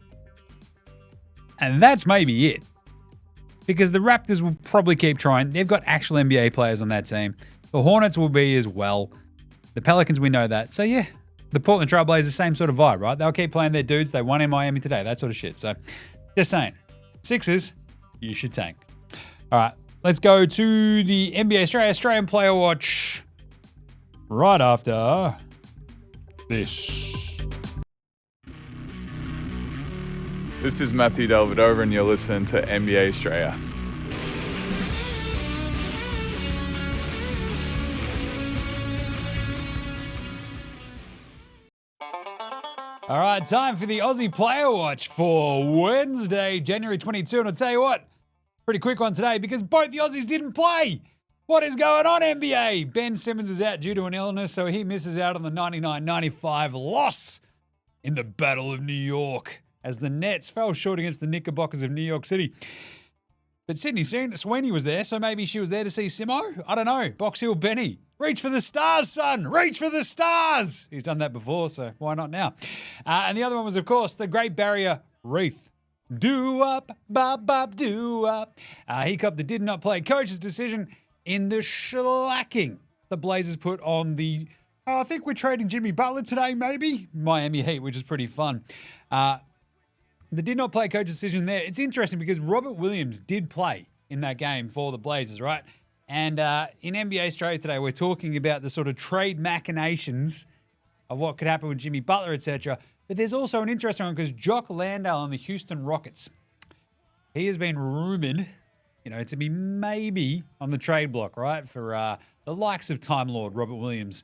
and that's maybe it. Because the Raptors will probably keep trying. They've got actual NBA players on that team. The Hornets will be as well. The Pelicans, we know that. So yeah, the Portland Trailblazers, same sort of vibe, right? They'll keep playing their dudes. They won in Miami today, that sort of shit. So just saying, Sixers, you should tank. All right, let's go to the NBA Straya Australian Player Watch right after this. This is Matthew Delvedova, and you're listening to NBA Straya. All right, time for the Aussie Player Watch for Wednesday, January 22. And I'll tell you what, pretty quick one today because both the Aussies didn't play. What is going on, NBA? Ben Simmons is out due to an illness, so he misses out on the 99-95 loss in the Battle of New York as the Nets fell short against the Knickerbockers of New York City. But Sydney Sweeney was there, so maybe she was there to see Simo. I don't know. Box Hill Benny. Reach for the stars, son. Reach for the stars. He's done that before, so why not now? And the other one was, of course, the Great Barrier Reef. Do up, bop, bop, do up. He copped the did not play coach's decision in the shellacking the Blazers put on the, I think we're trading Jimmy Butler today, maybe? Miami Heat, which is pretty fun. The did not play coach's decision there. It's interesting because Robert Williams did play in that game for the Blazers, right? And in NBA Straya today, we're talking about the sort of trade machinations of what could happen with Jimmy Butler, etc. But there's also an interesting one because Jock Landale on the Houston Rockets, he has been rumored, to be maybe on the trade block, right, for the likes of Time Lord Robert Williams,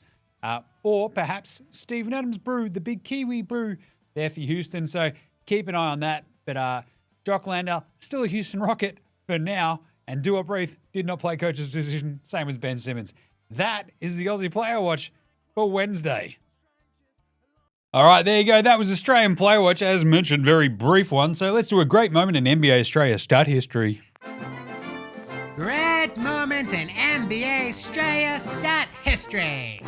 or perhaps Steven Adams Brew, the big Kiwi brew there for Houston. So keep an eye on that. But Jock Landale, still a Houston Rocket for now. And Duop Reith did not play coach's decision, same as Ben Simmons. That is the Aussie Player Watch for Wednesday. All right, there you go. That was Australian Player Watch, as mentioned, very brief one. So let's do a great moment in NBA Straya stat history. Great moments in NBA Straya stat history.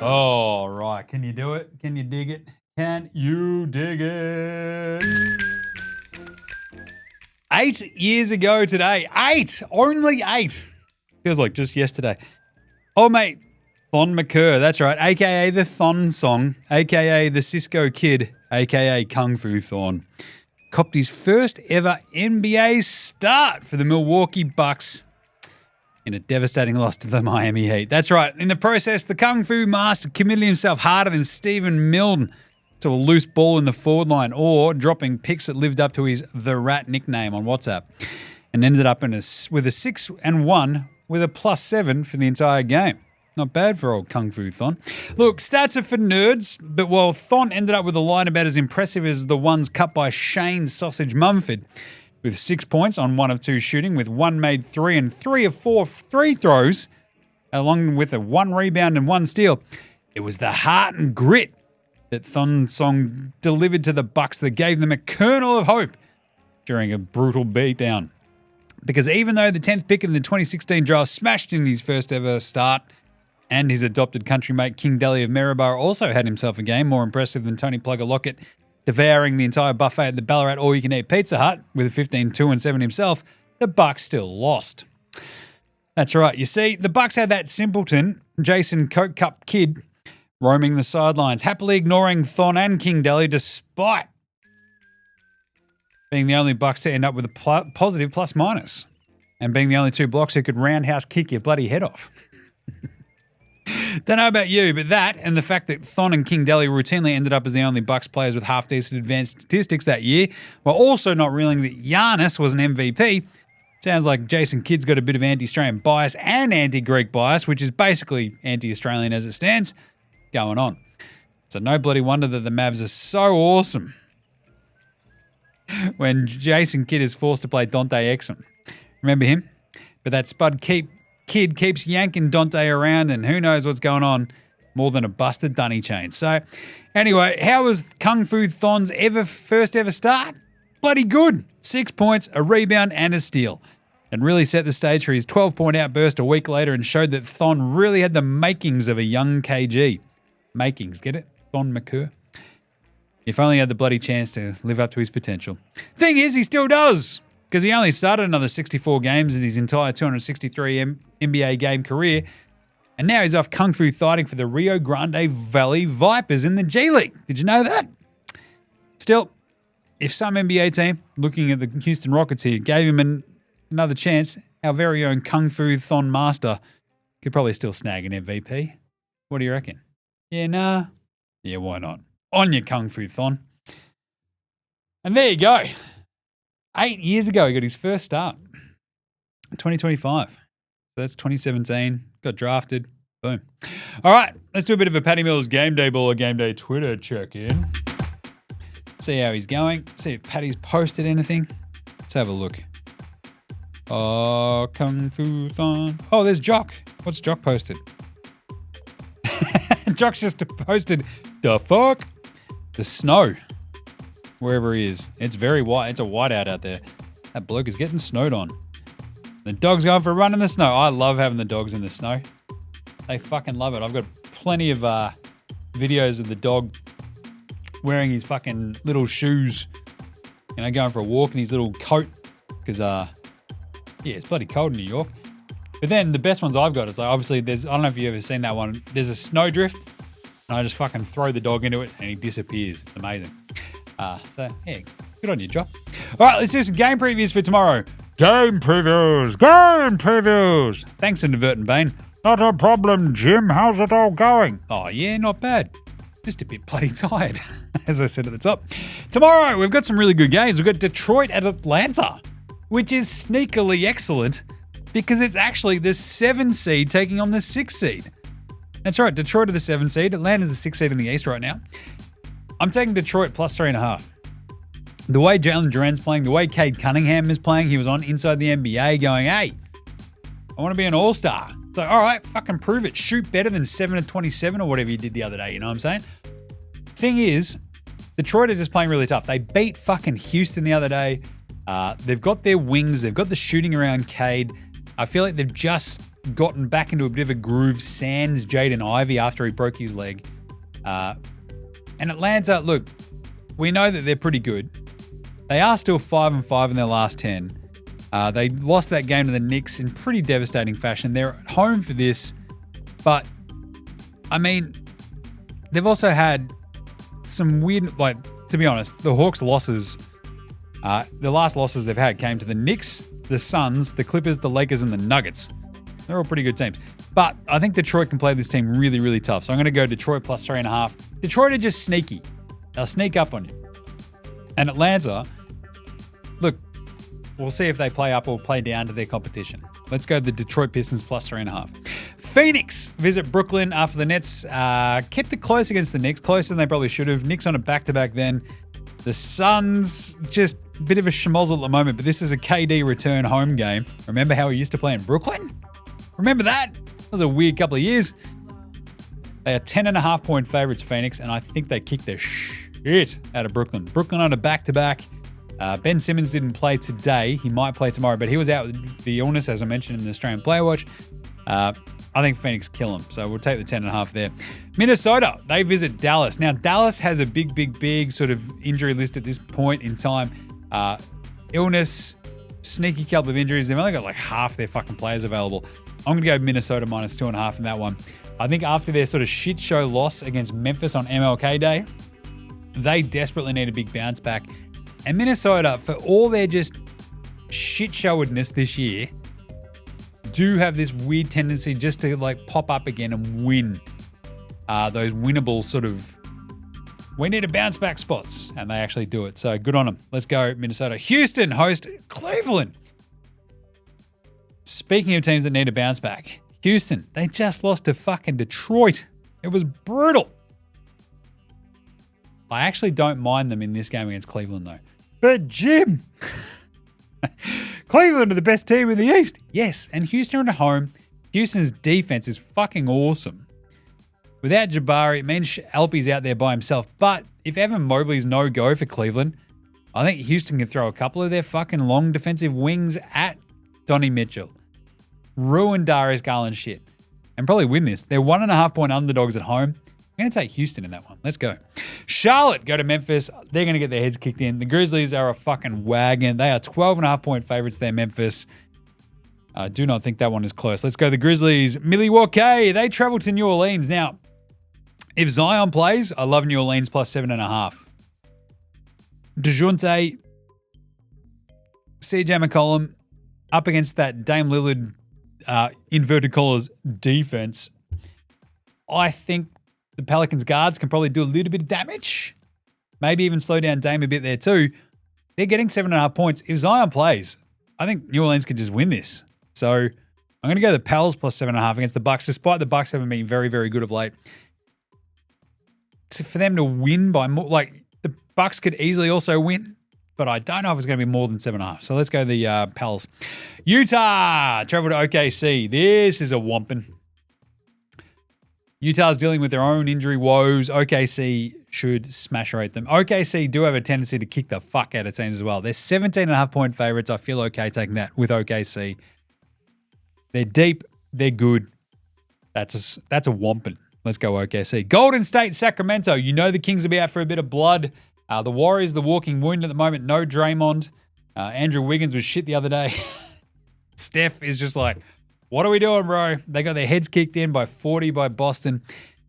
All right, can you do it? Can you dig it? Can you dig it? 8 years ago today. 8! Only 8. Feels like just yesterday. Oh, mate. Thon McCurr. That's right. A.K.A. the Thon Song. A.K.A. the Cisco Kid. A.K.A. Kung Fu Thon. Copped his first ever NBA start for the Milwaukee Bucks in a devastating loss to the Miami Heat. That's right. In the process, the Kung Fu master committed himself harder than Stephen Milne to a loose ball in the forward line or dropping picks that lived up to his The Rat nickname on WhatsApp and ended up with a 6-1 with a +7 for the entire game. Not bad for old Kung Fu Thon. Look, stats are for nerds, but while Thon ended up with a line about as impressive as the ones cut by Shane Sausage Mumford, with 6 points on 1 of 2 shooting, with 1 made 3 and 3 of 4 free throws, along with a 1 rebound and 1 steal, it was the heart and grit that Thon Song delivered to the Bucks that gave them a kernel of hope during a brutal beatdown. Because even though the 10th pick in the 2016 draft smashed in his first ever start, and his adopted countrymate King Deli of Maryborough also had himself a game more impressive than Tony Plugger Lockett devouring the entire buffet at the Ballarat All-You-Can-Eat Pizza Hut with a 15-2-7 himself, the Bucks still lost. That's right. You see, the Bucks had that simpleton, Jason Coke Cup kid, roaming the sidelines, happily ignoring Thon and King Deli despite being the only Bucks to end up with a positive plus-minus and being the only 2 blocks who could roundhouse kick your bloody head off. Don't know about you, but that and the fact that Thon and King Deli routinely ended up as the only Bucks players with half-decent advanced statistics that year, while also not revealing that Giannis was an MVP, sounds like Jason Kidd's got a bit of anti-Australian bias and anti-Greek bias, which is basically anti-Australian as it stands, going on. So no bloody wonder that the Mavs are so awesome when Jason Kidd is forced to play Dante Exum. Remember him? But that Spud Kid keeps yanking Dante around and who knows what's going on more than a busted dunny chain. So anyway, how was Kung Fu Thon's first ever start? Bloody good. 6 points, a rebound and a steal. And really set the stage for his 12-point outburst a week later and showed that Thon really had the makings of a young KG. Makings, get it? Thon McCurr. If only he had the bloody chance to live up to his potential. Thing is, he still does. Because he only started another 64 games in his entire 263 NBA game career, and now he's off Kung Fu fighting for the Rio Grande Valley Vipers in the G League. Did you know that? Still, if some NBA team, looking at the Houston Rockets here, gave him another chance, our very own Kung Fu Thon master could probably still snag an MVP. What do you reckon? Yeah, nah? Yeah, why not? On your Kung Fu Thon. And there you go. 8 years ago, he got his first start. 2025. So that's 2017. Got drafted. Boom. All right, let's do a bit of a Patty Mills Game Day Baller Game Day Twitter check-in. See how he's going. See if Patty's posted anything. Let's have a look. Oh, Kung Fu Thon. Oh, there's Jock. What's Jock posted? Jock's just posted the fuck? The snow. Wherever he is. It's very white. It's a whiteout out there. That bloke is getting snowed on. The dog's going for a run in the snow. I love having the dogs in the snow. They fucking love it. I've got plenty of videos of the dog wearing his fucking little shoes, you know, going for a walk in his little coat because, yeah, it's bloody cold in New York. But then the best ones I've got is like, obviously, I don't know if you've ever seen that one. There's a snowdrift, and I just fucking throw the dog into it, and he disappears. It's amazing. So, yeah, good on you, Jock. All right, let's do some game previews for tomorrow. Game previews. Thanks, Inadvertent Bane. Not a problem, Jim. How's it all going? Oh, yeah, not bad. Just a bit bloody tired, as I said at the top. Tomorrow, we've got some really good games. We've got Detroit at Atlanta, which is sneakily excellent because it's actually the 7 seed taking on the 6 seed. That's right, Detroit are the 7 seed. Atlanta's the 6 seed in the East right now. I'm taking Detroit plus 3.5. The way Jalen Duran's playing, the way Cade Cunningham is playing, he was on Inside the NBA going, hey, I want to be an all-star. So, all right, fucking prove it. Shoot better than 7 of 27 or whatever you did the other day, you know what I'm saying? Thing is, Detroit are just playing really tough. They beat fucking Houston the other day. They've got their wings. They've got the shooting around Cade. I feel like they've just gotten back into a bit of a groove sans Jaden Ivey after he broke his leg. And Atlanta, look, we know that they're pretty good. They are still 5-5 in their last 10. They lost that game to the Knicks in pretty devastating fashion. They're at home for this, but I mean, they've also had some weird, like, to be honest, the Hawks' losses, the last losses they've had came to the Knicks, the Suns, the Clippers, the Lakers, and the Nuggets. They're all pretty good teams. But I think Detroit can play this team really, really tough. So I'm going to go Detroit plus 3.5. Detroit are just sneaky. They'll sneak up on you. And Atlanta, look, we'll see if they play up or play down to their competition. Let's go the Detroit Pistons plus 3.5. Phoenix visit Brooklyn after the Nets kept it close against the Knicks, closer than they probably should have. Knicks on a back-to-back then. The Suns, just a bit of a schmozzle at the moment, but this is a KD return home game. Remember how he used to play in Brooklyn? Remember that? That was a weird couple of years. They are 10.5-point favorites, Phoenix, and I think they kicked the shit out of Brooklyn. Brooklyn on a back-to-back. Ben Simmons didn't play today. He might play tomorrow, but he was out with the illness, as I mentioned in the Australian Player Watch. I think Phoenix kill him, so we'll take the 10.5 there. Minnesota, they visit Dallas. Now, Dallas has a big sort of injury list at this point in time. Illness, sneaky couple of injuries. They've only got like half their fucking players available. I'm going to go Minnesota minus 2.5 in that one. I think after their sort of shit show loss against Memphis on MLK Day, they desperately need a big bounce back. And Minnesota, for all their just shit-showedness this year, do have this weird tendency just to like pop up again and win those winnable sort of, we need a bounce back spots, and they actually do it. So good on them. Let's go Minnesota. Houston host Cleveland. Speaking of teams that need a bounce back, Houston, they just lost to fucking Detroit. It was brutal. I actually don't mind them in this game against Cleveland, though. But Jim, Cleveland are the best team in the East. Yes, and Houston are at home. Houston's defense is fucking awesome. Without Jabari, it means Alpe's out there by himself. But if Evan Mobley's no go for Cleveland, I think Houston can throw a couple of their fucking long defensive wings at Donnie Mitchell. Ruin Darius Garland's shit. And probably win this. They're 1.5-point underdogs at home. I'm going to take Houston in that one. Let's go. Charlotte go to Memphis. They're going to get their heads kicked in. The Grizzlies are a fucking wagon. They are 12.5-point favorites there, Memphis. I do not think that one is close. Let's go the Grizzlies. Milwaukee, they travel to New Orleans. Now, if Zion plays, I love New Orleans plus 7.5. DeJounte, CJ McCollum up against that Dame Lillard inverted collars defense. I think the Pelicans guards can probably do a little bit of damage. Maybe even slow down Dame a bit there too. They're getting 7.5 points. If Zion plays, I think New Orleans could just win this. So I'm going to go the Pels plus 7.5 against the Bucks, despite the Bucks having been very, very good of late. For them to win by more, like the Bucks could easily also win, but I don't know if it's going to be more than 7.5. So let's go the Pels. Utah travel to OKC. This is a whomping. Utah's dealing with their own injury woes. OKC should smash rate them. OKC do have a tendency to kick the fuck out of teams as well. They're 17.5-point favorites. I feel okay taking that with OKC. They're deep. They're good. That's a whomping. Let's go OKC. Golden State, Sacramento. You know the Kings will be out for a bit of blood. The Warriors, the walking wound at the moment. No Draymond. Andrew Wiggins was shit the other day. Steph is just like, what are we doing, bro? They got their heads kicked in by 40 by Boston.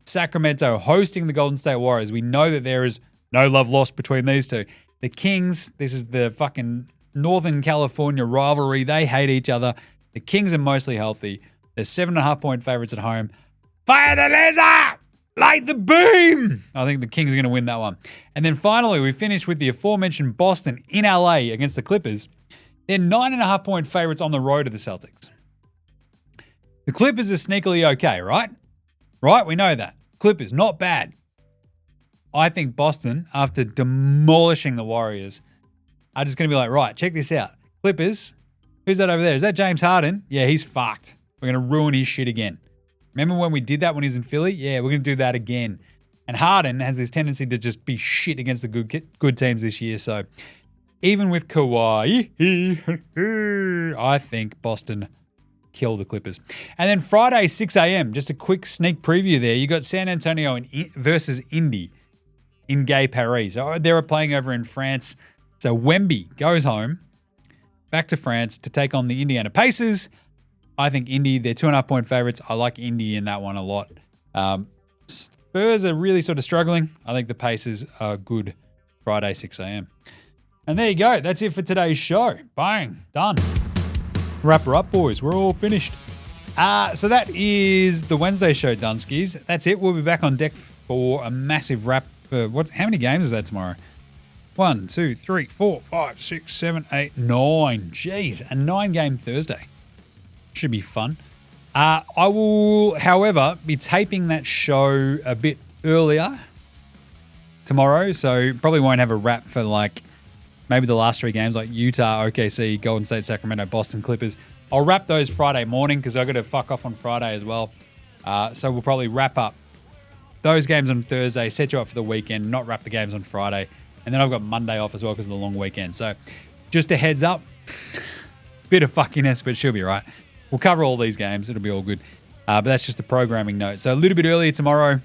Sacramento hosting the Golden State Warriors. We know that there is no love lost between these two. The Kings, this is the fucking Northern California rivalry. They hate each other. The Kings are mostly healthy. They're 7.5-point favorites at home. Fire the laser! Light the beam! I think the Kings are going to win that one. And then finally, we finish with the aforementioned Boston in LA against the Clippers. They're 9.5-point favorites on the road to the Celtics. The Clippers are sneakily okay, right? Right? We know that. Clippers, not bad. I think Boston, after demolishing the Warriors, are just going to be like, right, check this out. Clippers, who's that over there? Is that James Harden? Yeah, he's fucked. We're going to ruin his shit again. Remember when we did that when he was in Philly? Yeah, we're going to do that again. And Harden has this tendency to just be shit against the good teams this year. So even with Kawhi, I think Boston kill the Clippers. And then Friday, 6 a.m., just a quick sneak preview there. You got San Antonio versus Indy in Gay Paris. So they're playing over in France. So Wemby goes home, back to France to take on the Indiana Pacers. I think Indy, they're 2.5-point favorites. I like Indy in that one a lot. Spurs are really sort of struggling. I think the Pacers are good Friday, 6 a.m. And there you go. That's it for today's show. Bang. Done. Wrap her up, boys. We're all finished. So that is the Wednesday show, Dunskies. That's it. We'll be back on deck for a massive wrap. How many games is that tomorrow? 1, 2, 3, 4, 5, 6, 7, 8, 9. Jeez, a 9-game Thursday. Should be fun. I will, however, be taping that show a bit earlier tomorrow, so probably won't have a wrap for like maybe the last 3 games like Utah, OKC, Golden State, Sacramento, Boston, Clippers. I'll wrap those Friday morning because I've got to fuck off on Friday as well. So we'll probably wrap up those games on Thursday, set you up for the weekend, not wrap the games on Friday. And then I've got Monday off as well because of the long weekend. So just a heads up, bit of fuckiness, but she'll be right. We'll cover all these games. It'll be all good. But that's just a programming note. So a little bit earlier tomorrow,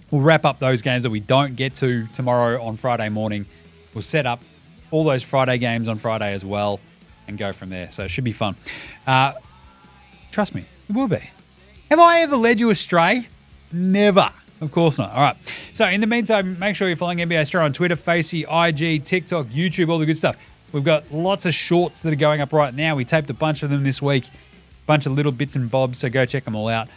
we'll wrap up those games that we don't get to tomorrow on Friday morning. We'll set up all those Friday games on Friday as well and go from there. So it should be fun. Trust me, it will be. Have I ever led you astray? Never. Of course not. All right. So in the meantime, make sure you're following NBA Straya on Twitter, Facey, IG, TikTok, YouTube, all the good stuff. We've got lots of shorts that are going up right now. We taped a bunch of them this week. Bunch of little bits and bobs, so go check them all out.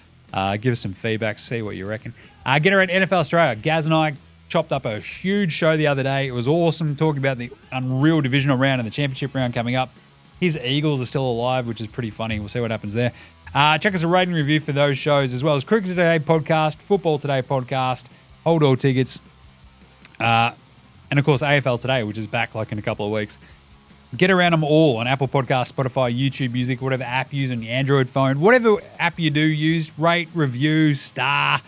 Give us some feedback, see what you reckon. Get around NFL Straya. Gaz and I chopped up a huge show the other day. It was awesome talking about the unreal divisional round and the championship round coming up. His Eagles are still alive, which is pretty funny. We'll see what happens there. Check us a rating review for those shows, as well as Cricket Today podcast, Football Today podcast, Hold All Tickets, and of course AFL Today, which is back like in a couple of weeks. Get around them all on Apple Podcasts, Spotify, YouTube Music, whatever app you use on your Android phone. Whatever app you do use, rate, review, star,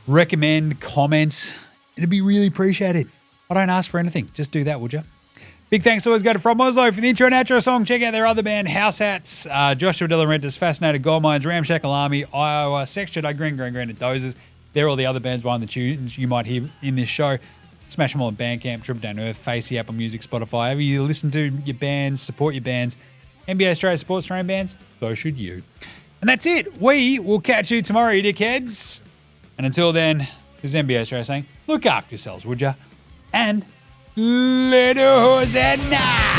recommend, comment. It'd be really appreciated. I don't ask for anything. Just do that, would you? Big thanks always go to From Oslo for the intro and outro song. Check out their other band, House Hats, Joshua De Laurentiis, Fascinated Gold Mines, Ramshackle Army, Iowa, Sex Jedi, Green and Dozers. They're all the other bands behind the tunes you might hear in this show. Smash them all on Bandcamp, Triple Down Earth, Facey, Apple Music, Spotify. However you listen to your bands, support your bands. NBA Straya supports their own bands. So should you. And that's it. We will catch you tomorrow, you dickheads. And until then, this is NBA Straya saying, look after yourselves, would ya? And let us at night.